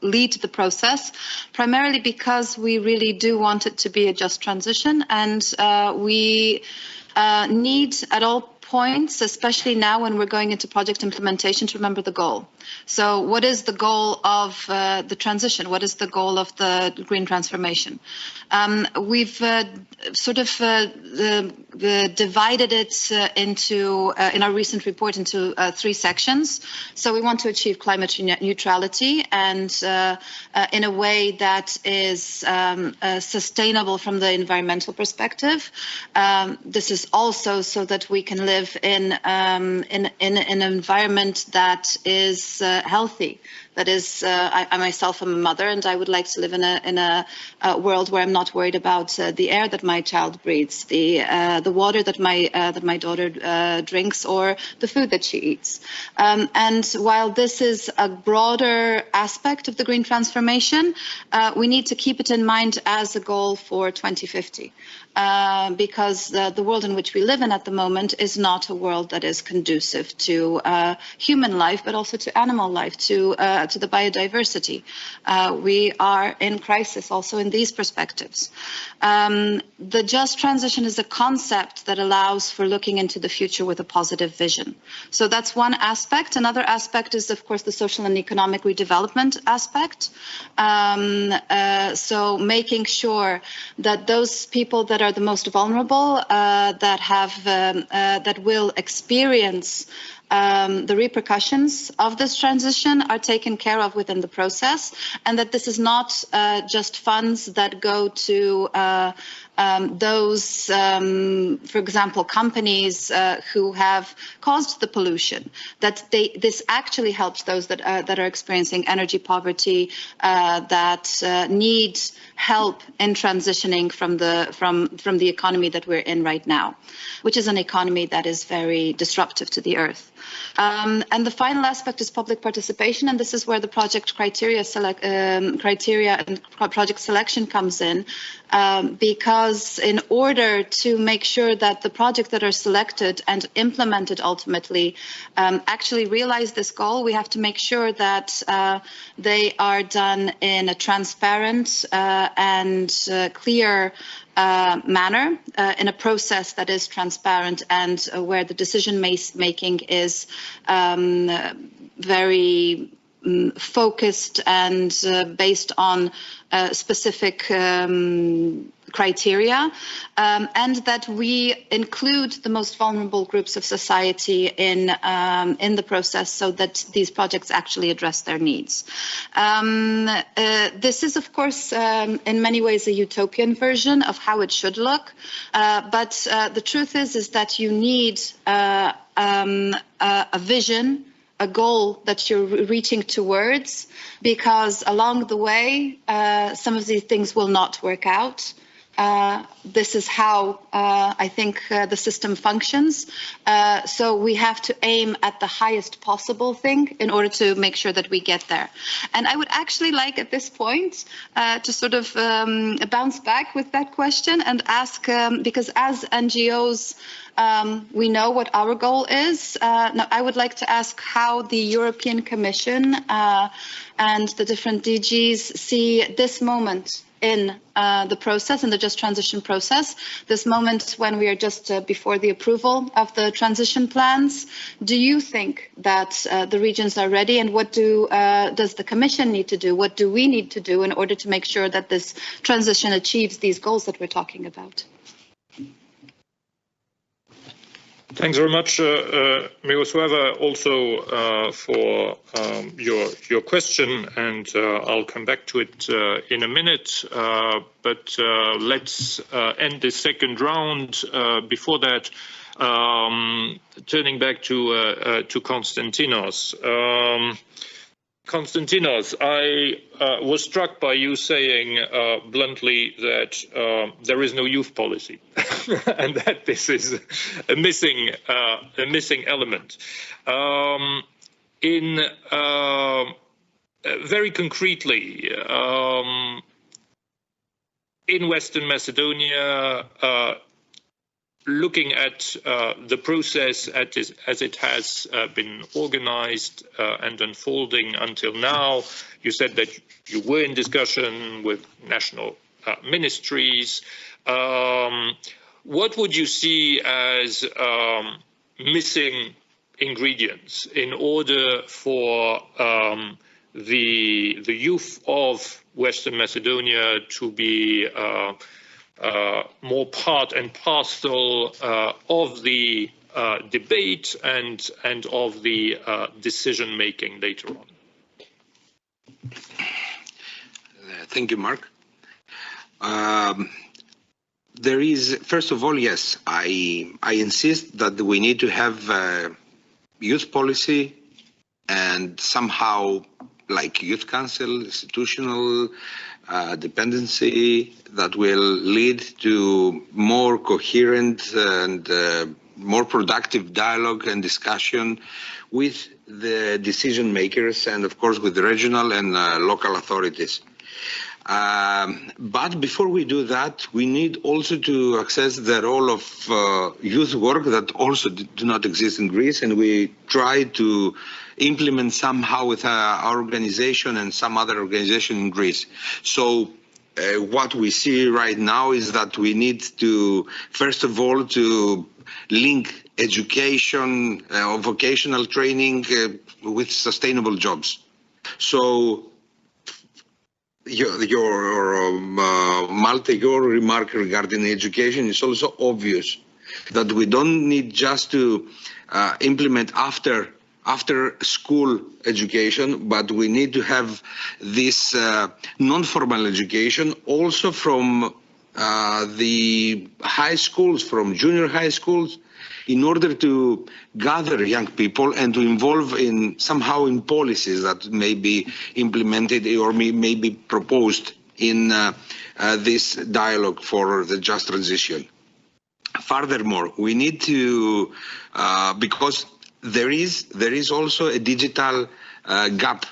lead the process, primarily because we really do want it to be a just transition, and we need at all points, especially now when we're going into project implementation, to remember the goal. So what is the goal of the transition? What is the goal of the green transformation? We've sort of divided it into, in our recent report, into 3 sections. So we want to achieve climate neutrality, and in a way that is sustainable from the environmental perspective. This is also so that we can live in an environment that is healthy. That is, I myself am a mother, and I would like to live in a world where I'm not worried about the air that my child breathes, the water that my daughter drinks, or the food that she eats. And while this is a broader aspect of the green transformation, we need to keep it in mind as a goal for 2050. Because the world in which we live in at the moment is not a world that is conducive to human life, but also to animal life, to the biodiversity. We are in crisis also in these perspectives. The just transition is a concept that allows for looking into the future with a positive vision. So that's one aspect. Another aspect is, of course, the social and economic redevelopment aspect. So making sure that those people that are the most vulnerable, that will experience the repercussions of this transition are taken care of within the process, and that this is not just funds that go to those, for example, companies who have caused the pollution, that this actually helps those that are experiencing energy poverty, that need help in transitioning from the economy that we're in right now, which is an economy that is very disruptive to the earth. And the final aspect is public participation, and this is where the project criteria and project selection comes in, because in order to make sure that the projects that are selected and implemented ultimately actually realize this goal, we have to make sure that they are done in a transparent and clear manner, in a process that is transparent and where the decision making is very focused and based on specific criteria, and that we include the most vulnerable groups of society in the process, so that these projects actually address their needs. This is, of course, in many ways a utopian version of how it should look, but the truth is that you need a vision, a goal that you're reaching towards, because along the way, some of these things will not work out. This is how I think the system functions. So we have to aim at the highest possible thing in order to make sure that we get there. And I would actually like at this point to sort of bounce back with that question and ask, because as NGOs, we know what our goal is. Now, I would like to ask how the European Commission and the different DGs see this moment in the process, in the just transition process, this moment when we are just before the approval of the transition plans. Do you think that the regions are ready, and what does the Commission need to do? What do we need to do in order to make sure that this transition achieves these goals that we're talking about? Thanks very much, Miroslava, also for your question, and I'll come back to it in a minute. But let's end this second round. Before that, turning back to Konstantinos. Konstantinos, I was struck by you saying bluntly that there is no youth policy, and that this is a missing element. Very concretely, in Western Macedonia, looking at the process as it has been organized and unfolding until now, you said that you were in discussion with national ministries. What would you see as missing ingredients in order for the youth of Western Macedonia to be more part and parcel of the debate and of the decision making later on. Thank you, Marc. There is, first of all, yes, I insist that we need to have youth policy and somehow like youth council, institutional dependency that will lead to more coherent and more productive dialogue and discussion with the decision makers and of course with the regional and local authorities. But before we do that, we need also to access the role of youth work that also do not exist in Greece, and we try to implement somehow with our organization and some other organization in Greece. So what we see right now is that we need to, first of all, to link education or vocational training with sustainable jobs. So Malte, your remark regarding education is also obvious that we don't need just to implement after school education, but we need to have this non-formal education also from the high schools, from junior high schools, in order to gather young people and to involve somehow in policies that may be implemented or may be proposed in this dialogue for the just transition. Furthermore, we need to, because there is also a digital gap.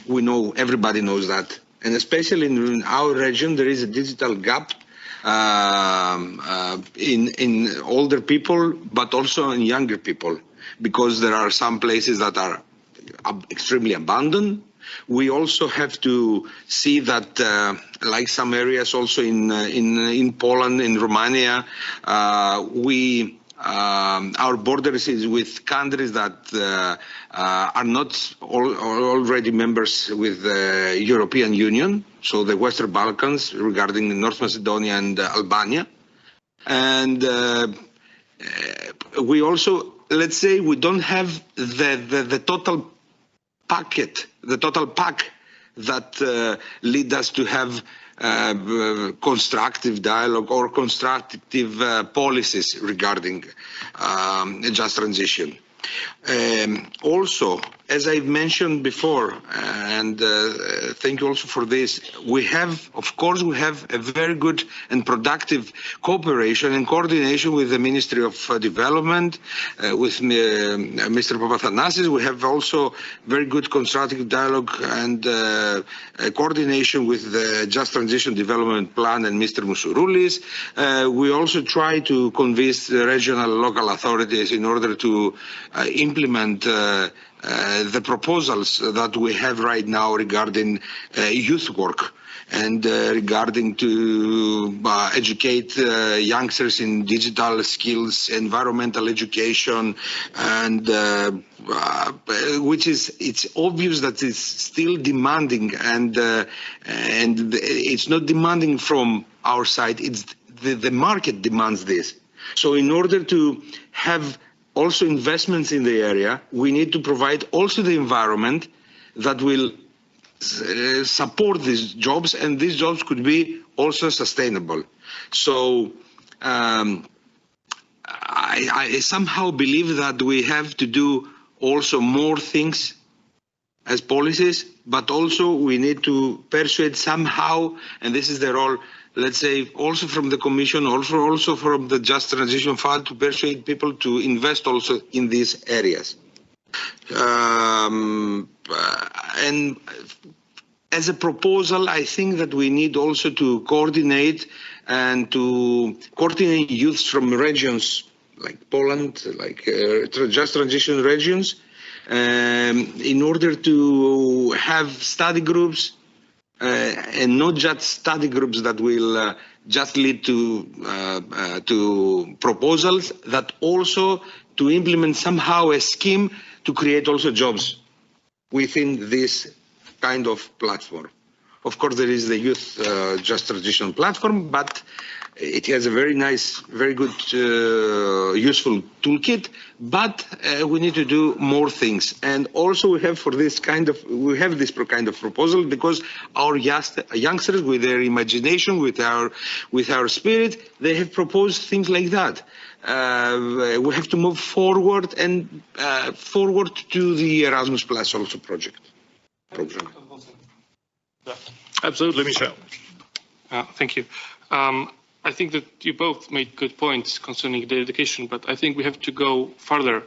We know, everybody knows that, and especially in our region, there is a digital gap in older people, but also in younger people, because there are some places that are extremely abandoned. We also have to see that, like some areas also in Poland, in Romania, our borders is with countries that are not already members with the European Union, so the Western Balkans, regarding North Macedonia and Albania. And we also, let's say, we don't have the total packet, the total pack that lead us to have constructive dialogue or constructive policies regarding just transition. Also, as I've mentioned before, and thank you also for this, we have a very good and productive cooperation and coordination with the Ministry of Development, with Mr. Papathanasis. We have also very good constructive dialogue and coordination with the Just Transition Development Plan and Mr. Mousouroulis. We also try to convince the regional and local authorities in order to implement the proposals that we have right now regarding youth work and regarding to educate youngsters in digital skills, environmental education, and which is, it's obvious that it's still demanding, and it's not demanding from our side, it's the market demands this. So in order to have also investments in the area, we need to provide also the environment that will support these jobs, and these jobs could be also sustainable. So I somehow believe that we have to do also more things as policies, but also we need to persuade somehow, and this is the role, let's say, also from the Commission, also from the Just Transition Fund, to persuade people to invest also in these areas. And as a proposal, I think that we need also to coordinate youths from regions like Poland, like Just Transition regions, in order to have study groups, and not just study groups that will just lead to proposals, that also to implement somehow a scheme to create also jobs within this kind of platform. Of course, there is the Youth Just Transition platform, but it has a very nice, very good, useful toolkit. But we need to do more things. And also we have this kind of proposal because our youngsters, with their imagination, with our spirit, they have proposed things like that. We have to move forward and forward to the Erasmus Plus also program. Absolutely, Michel. Thank you. I think that you both made good points concerning the education, but I think we have to go further.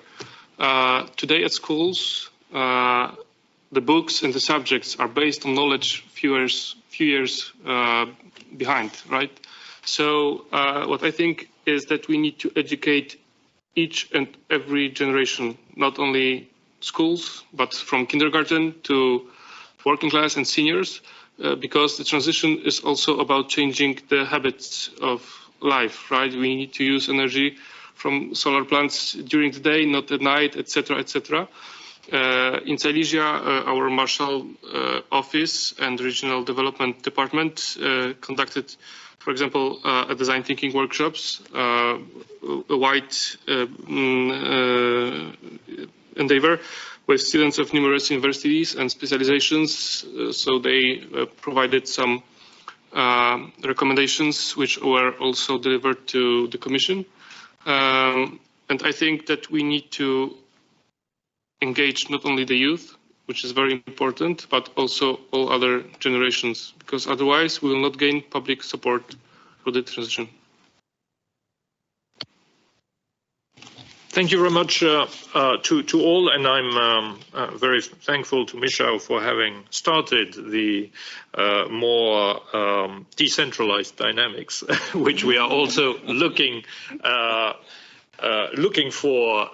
Today at schools, the books and the subjects are based on knowledge few years behind, right? So what I think is that we need to educate each and every generation, not only schools, but from kindergarten to working class and seniors, because the transition is also about changing the habits of life, right? We need to use energy from solar plants during the day, not at night, etc., etc. In Silesia, our Marshall office and regional development department conducted, for example, a design thinking workshops, a wide endeavor with students of numerous universities and specializations. So they provided some recommendations which were also delivered to the Commission. And I think that we need to engage not only the youth, which is very important, but also all other generations, because otherwise we will not gain public support for the transition. Thank you very much to all, and I'm very thankful to Michel for having started the more decentralized dynamics, which we are also looking for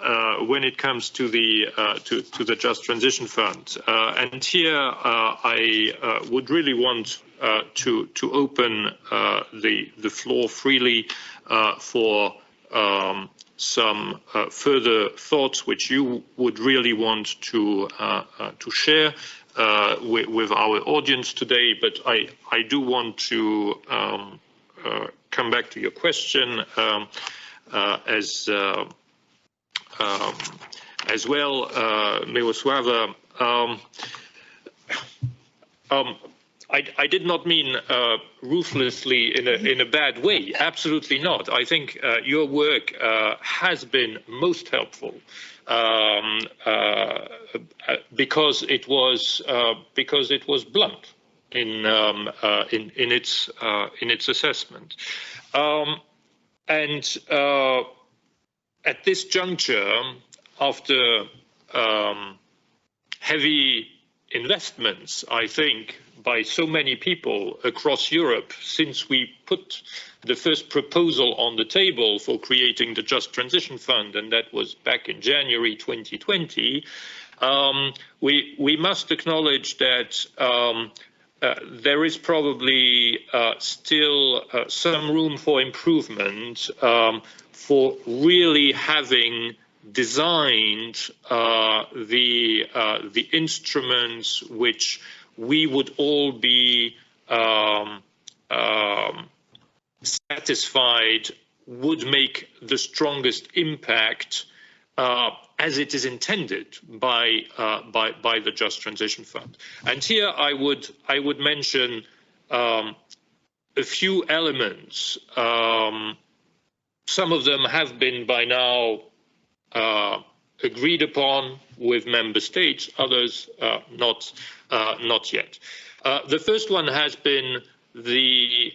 when it comes to the Just Transition Fund. And here I would really want to open the floor freely for some further thoughts which you would really want to share with our audience today. But I do want to come back to your question as well, Mirosława. I did not mean ruthlessly in a bad way. Absolutely not. I think your work has been most helpful because it was blunt in its assessment. And at this juncture, after heavy investments, I think, by so many people across Europe since we put the first proposal on the table for creating the Just Transition Fund, and that was back in January 2020, we must acknowledge that there is probably still some room for improvement for really having designed the instruments which we would all be satisfied would make the strongest impact as it is intended by the Just Transition Fund. And here I would mention a few elements. Some of them have been by now agreed upon with member states, others not yet. The first one has been the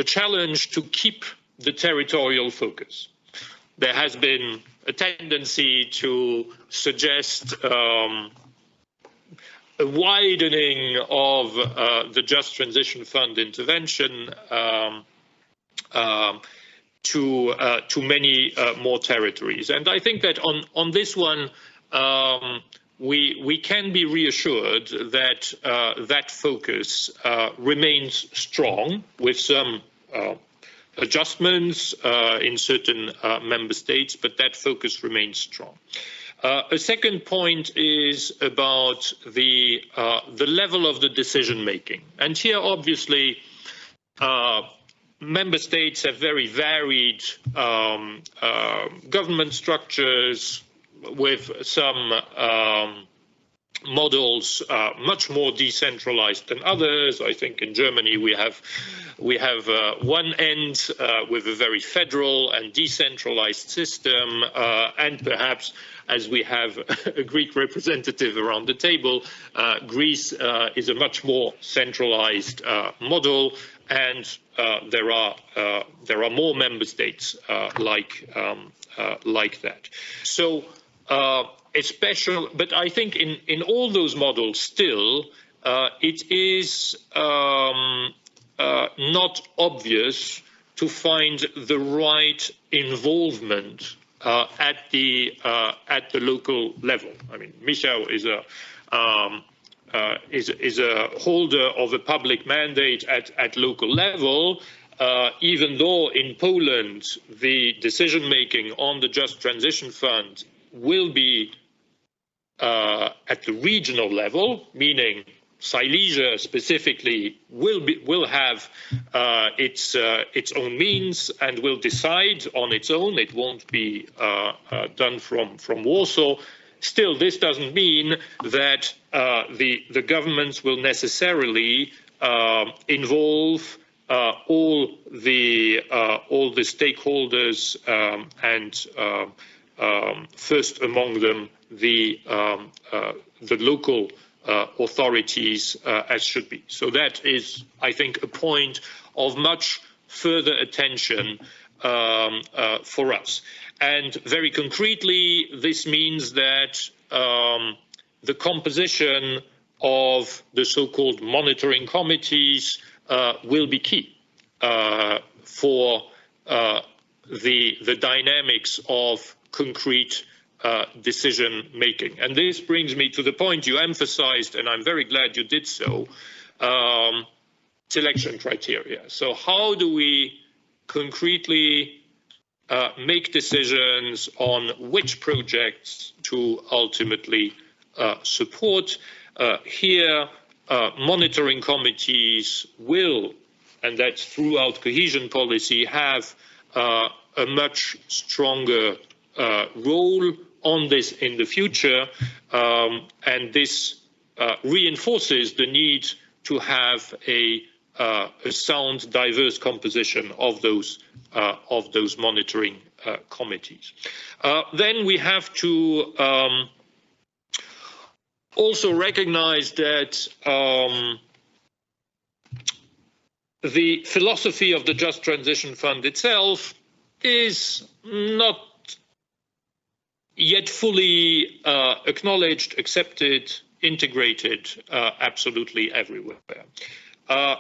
challenge to keep the territorial focus. There has been a tendency to suggest a widening of the Just Transition Fund intervention to many more territories. And I think that on this one, we can be reassured that that focus remains strong with some adjustments in certain member states, but that focus remains strong. A second point is about the level of the decision making, and here obviously member states have very varied government structures, with some models much more decentralized than others. I think in Germany we have one end with a very federal and decentralized system, and perhaps, as we have a Greek representative around the table, Greece is a much more centralized model, and there are more member states like that. So but I think in all those models still it is not obvious to find the right involvement at the local level. I mean, Michał is a holder of a public mandate at local level, even though in Poland the decision making on the Just Transition Fund will be at the regional level, meaning Silesia specifically will have its own means and will decide on its own. It won't be done from Warsaw. Still, this doesn't mean that the governments will necessarily involve all the stakeholders and first among them the local authorities as should be. So that is, I think, a point of much further attention for us. And very concretely, this means that the composition of the so-called monitoring committees will be key for the dynamics of concrete decision making. And this brings me to the point you emphasized, and I'm very glad you did so, selection criteria. So how do we concretely make decisions on which projects to ultimately support? Here, monitoring committees will, and that's throughout cohesion policy, have a much stronger role on this in the future, and this reinforces the need to have a sound, diverse composition of those monitoring committees. Then we have to also recognize that the philosophy of the Just Transition Fund itself is not yet fully acknowledged, accepted, integrated absolutely everywhere.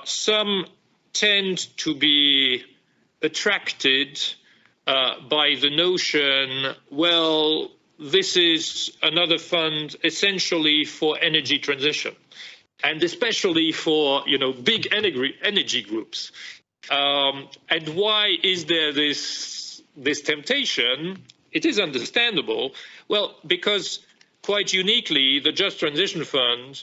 Some tend to be attracted by the notion, well, this is another fund essentially for energy transition, and especially for big energy groups. And why is there this temptation? It is understandable. Well, because quite uniquely, the Just Transition Fund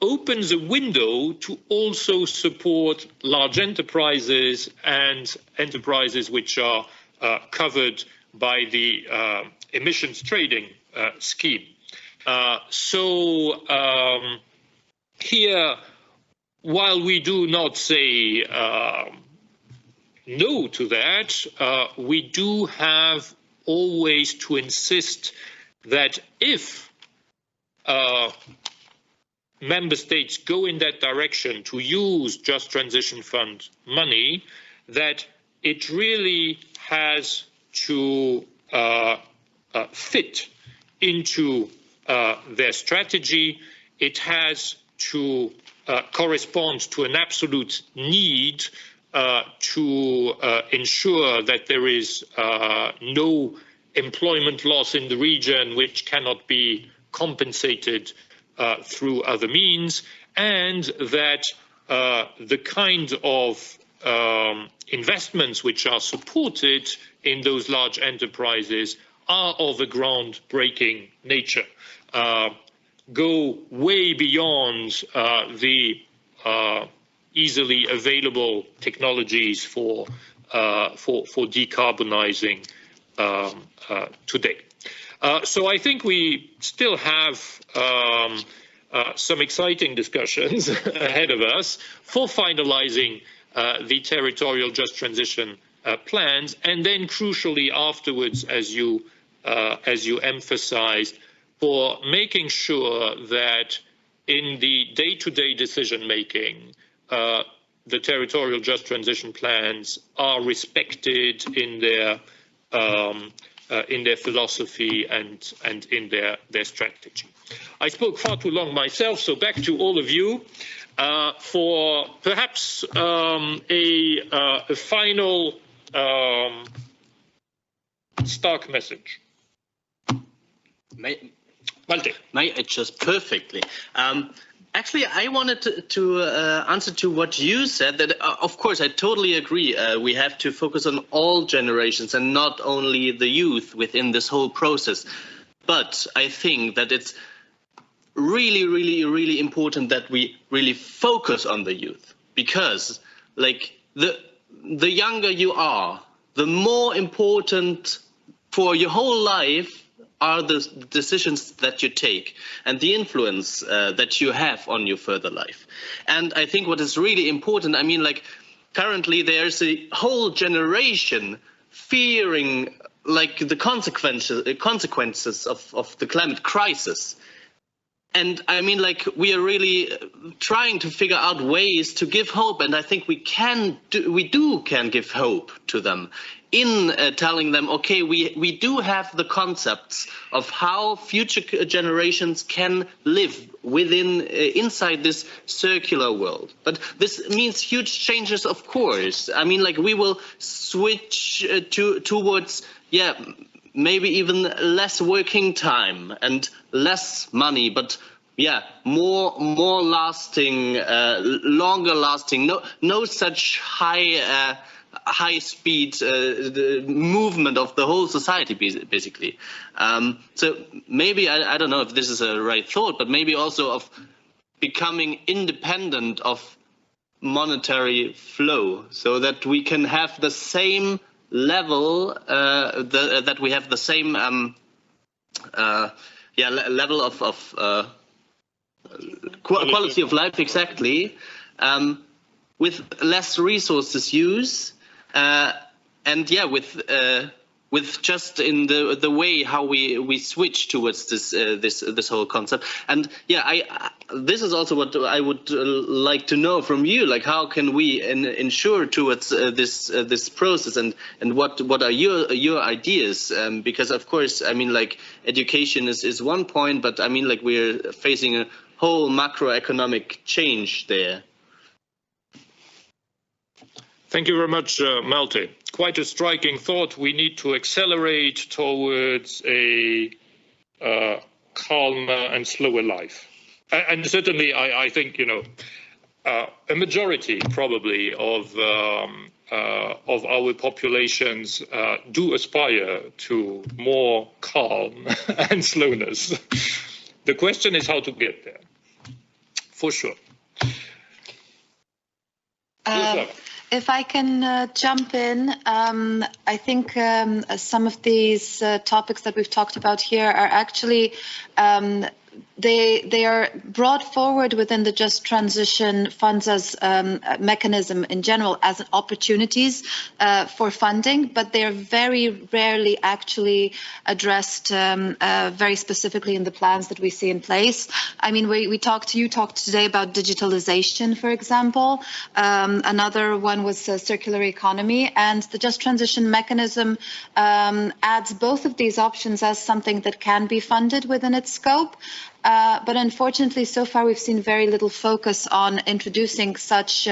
opens a window to also support large enterprises and enterprises which are covered by the emissions trading scheme. So here, while we do not say no to that, we do have always to insist that if member states go in that direction to use Just Transition Fund money, that it really has to fit into their strategy. It has to correspond to an absolute need to ensure that there is no employment loss in the region which cannot be compensated through other means, and that the kind of investments which are supported in those large enterprises are of a groundbreaking nature, go way beyond the easily available technologies for decarbonizing today. So I think we still have some exciting discussions ahead of us for finalizing the territorial just transition plans, and then crucially afterwards, as you emphasized, for making sure that in the day-to-day decision making, the territorial just transition plans are respected in their philosophy and in their strategy. I spoke far too long myself, so back to all of you for perhaps a final stark message. May I just perfectly. Actually, I wanted to answer to what you said, that of course I totally agree. We have to focus on all generations and not only the youth within this whole process. But I think that it's really, really, really important that we really focus on the youth, because like the younger you are, the more important for your whole life are the decisions that you take and the influence that you have on your further life. And I think what is really important, I mean, like currently there's a whole generation fearing like the consequences of the climate crisis. And I mean, like, we are really trying to figure out ways to give hope, and I think we can give hope to them in telling them, okay, we do have the concepts of how future generations can live within inside this circular world. But this means huge changes, of course. I mean, like, we will switch towards, yeah, maybe even less working time and less money, but yeah, more lasting, longer lasting, no such high speed movement of the whole society, basically. So maybe I don't know if this is a right thought, but maybe also of becoming independent of monetary flow, so that we can have the same level, that we have the same level of quality of life, exactly, with less resources use, and yeah, with just in the way how we switch towards this whole concept. And yeah, this is also what I would like to know from you, like how can we ensure towards this process, and what are your ideas, because of course, I mean, like, education is one point, but I mean, like, we're facing a whole macroeconomic change there. Thank you very much, Malte. Quite a striking thought. We need to accelerate towards a calmer and slower life. And certainly, I think, you know, a majority probably of our populations do aspire to more calm and slowness. The question is how to get there, for sure. If I can jump in, I think some of these topics that we've talked about here are actually they are brought forward within the Just Transition funds as a mechanism in general as opportunities for funding, but they're very rarely actually addressed very specifically in the plans that we see in place. I mean, you talked today about digitalization, for example. Another one was circular economy, and the Just Transition mechanism adds both of these options as something that can be funded within its scope. but unfortunately, so far we've seen very little focus on introducing such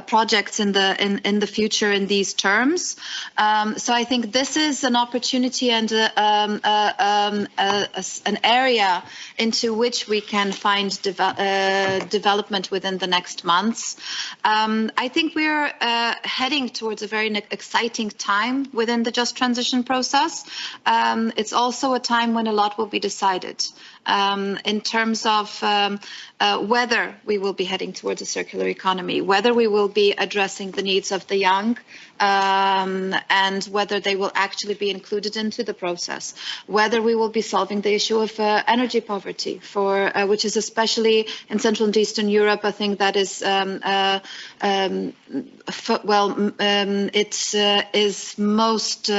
projects in the future in these terms. So I think this is an opportunity and an area into which we can find development within the next months. I think we're heading towards a very exciting time within the just transition process. It's also a time when a lot will be decided in terms of whether we will be heading towards a circular economy, whether we will be addressing the needs of the young, and whether they will actually be included into the process, whether we will be solving the issue of energy poverty, which is especially in Central and Eastern Europe, I think that is, it is most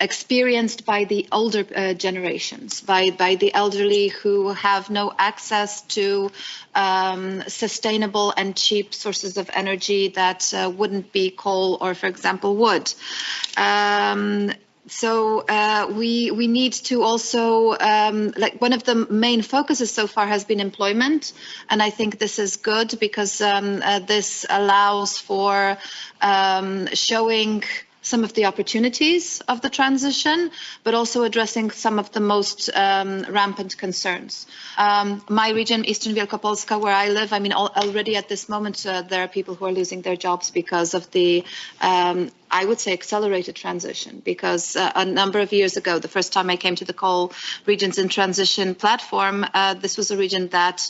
experienced by the older generations, by the elderly who have no access to sustainable and cheap sources of energy that wouldn't be coal or, for example, wood. So we need to also, like one of the main focuses so far has been employment. And I think this is good because this allows for showing some of the opportunities of the transition, but also addressing some of the most rampant concerns. My region, Eastern Wielkopolska, where I live, I mean, already at this moment, there are people who are losing their jobs because of the, I would say, accelerated transition. Because a number of years ago, the first time I came to the Coal Regions in Transition platform, this was a region that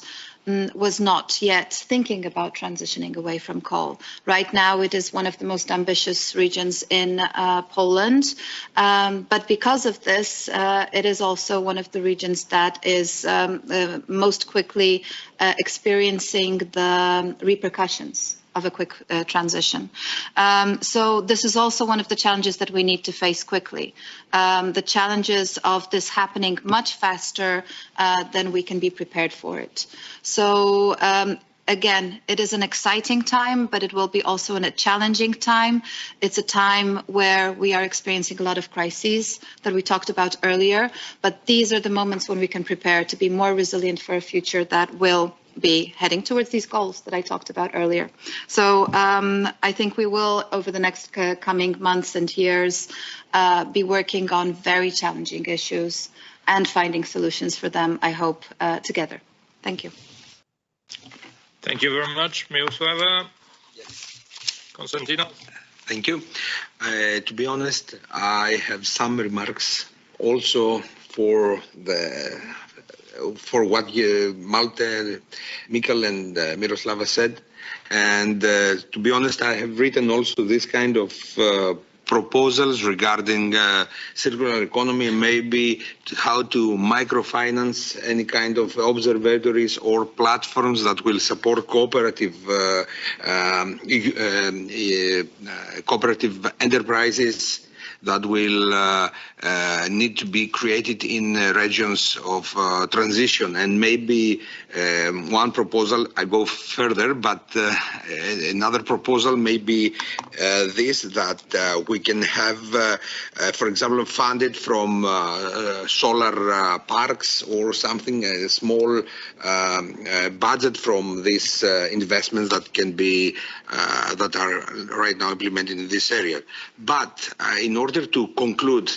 was not yet thinking about transitioning away from coal. Right now, it is one of the most ambitious regions in Poland. But because of this, it is also one of the regions that is most quickly experiencing the repercussions of a quick transition. So this is also one of the challenges that we need to face quickly. The challenges of this happening much faster than we can be prepared for it. So again, it is an exciting time, but it will be also a challenging time. It's a time where we are experiencing a lot of crises that we talked about earlier, but these are the moments when we can prepare to be more resilient for a future that will be heading towards these goals that I talked about earlier. So I think we will, over the next coming months and years, be working on very challenging issues and finding solutions for them, I hope, together. Thank you. Thank you very much, Miroslava. Konstantino. Thank you. To be honest, I have some remarks also for what Malte, Mikael, and Miroslava said. And to be honest, I have written also this kind of proposals regarding circular economy and maybe how to microfinance any kind of observatories or platforms that will support cooperative enterprises that will need to be created in regions of transition. And maybe one proposal, I go further, but another proposal may be this, that we can have, for example, funded from solar parks or something, a small budget from these investments that can be, that are right now implemented in this area. But in order to conclude,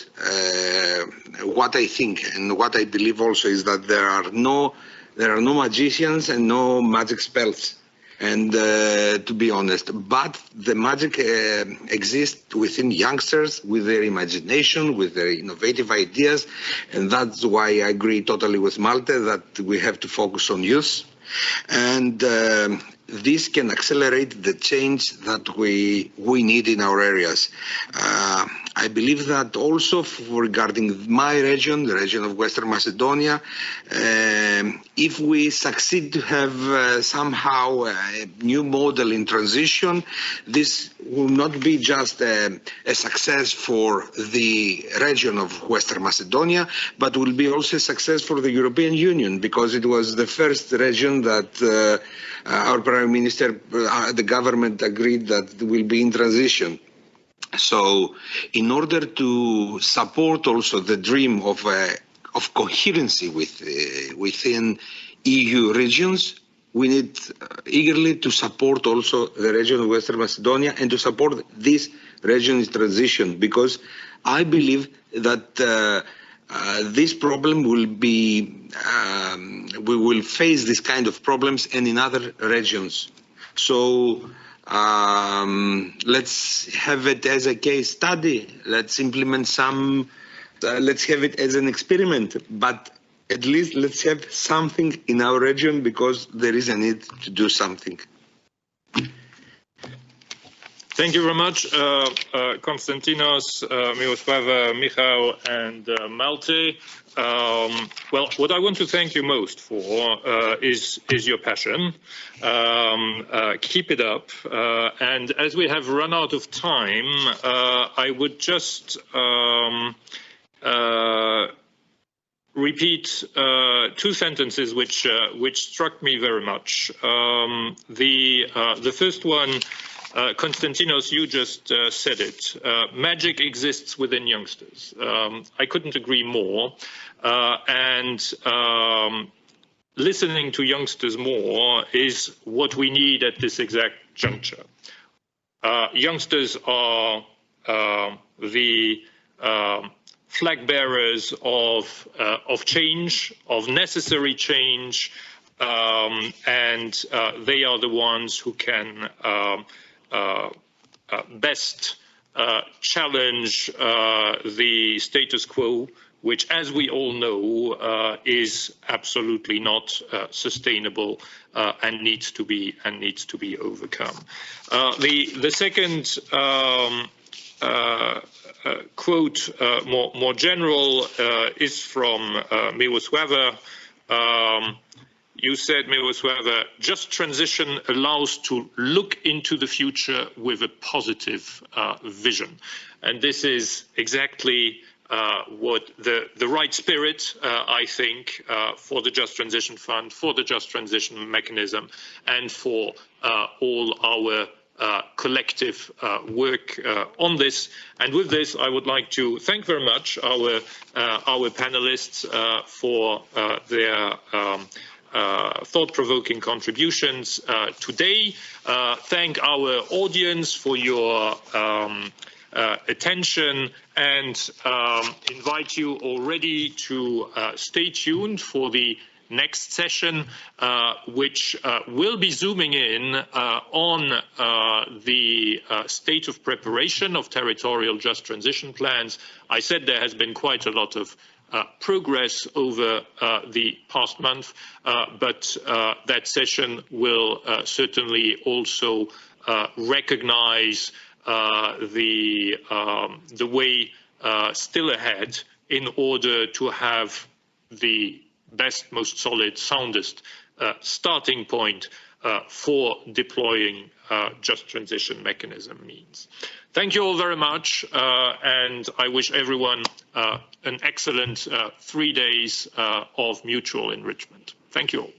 what I think and what I believe also is that there are no magicians and no magic spells. And to be honest, but the magic exists within youngsters, with their imagination, with their innovative ideas. And that's why I agree totally with Malte that we have to focus on youth. And this can accelerate the change that we need in our areas. I believe that also regarding my region, the region of Western Macedonia, if we succeed to have somehow a new model in transition, this will not be just a success for the region of Western Macedonia, but will be also a success for the European Union, because it was the first region that our Prime Minister, the government agreed that will be in transition. So in order to support also the dream of a of coherency within EU regions, we need eagerly to support also the region of Western Macedonia and to support this region's transition, because I believe that this problem will be, we will face this kind of problems and in other regions. So let's have it as a case study. Let's implement some, let's have it as an experiment, but at least let's have something in our region, because there is a need to do something. Thank you very much, Konstantinos, Mirosława, Michał, and Malte. Well, what I want to thank you most for is your passion. Keep it up. And as we have run out of time, I would just repeat two sentences which struck me very much. The first one, Konstantinos, you just said it. Magic exists within youngsters. I couldn't agree more. Listening to youngsters more is what we need at this exact juncture. Youngsters are the flag bearers of change, of necessary change, and they are the ones who can best challenge the status quo, which, as we all know, is absolutely not sustainable and needs to be overcome. The second quote, more general, is from Mirosława. You said, Mirosława, just transition allows to look into the future with a positive vision. And this is exactly what the right spirit, I think, for the Just Transition Fund, for the Just Transition Mechanism, and for all our collective work on this. And with this, I would like to thank very much our panelists for their thought-provoking contributions today. Thank our audience for your attention, and invite you already to stay tuned for the next session, which will be zooming in on the state of preparation of territorial just transition plans. I said there has been quite a lot of progress over the past month, but that session will certainly also recognize the way still ahead in order to have the best, most solid, soundest starting point for deploying just transition mechanism means. Thank you all very much, and I wish everyone an excellent 3 days of mutual enrichment. Thank you all.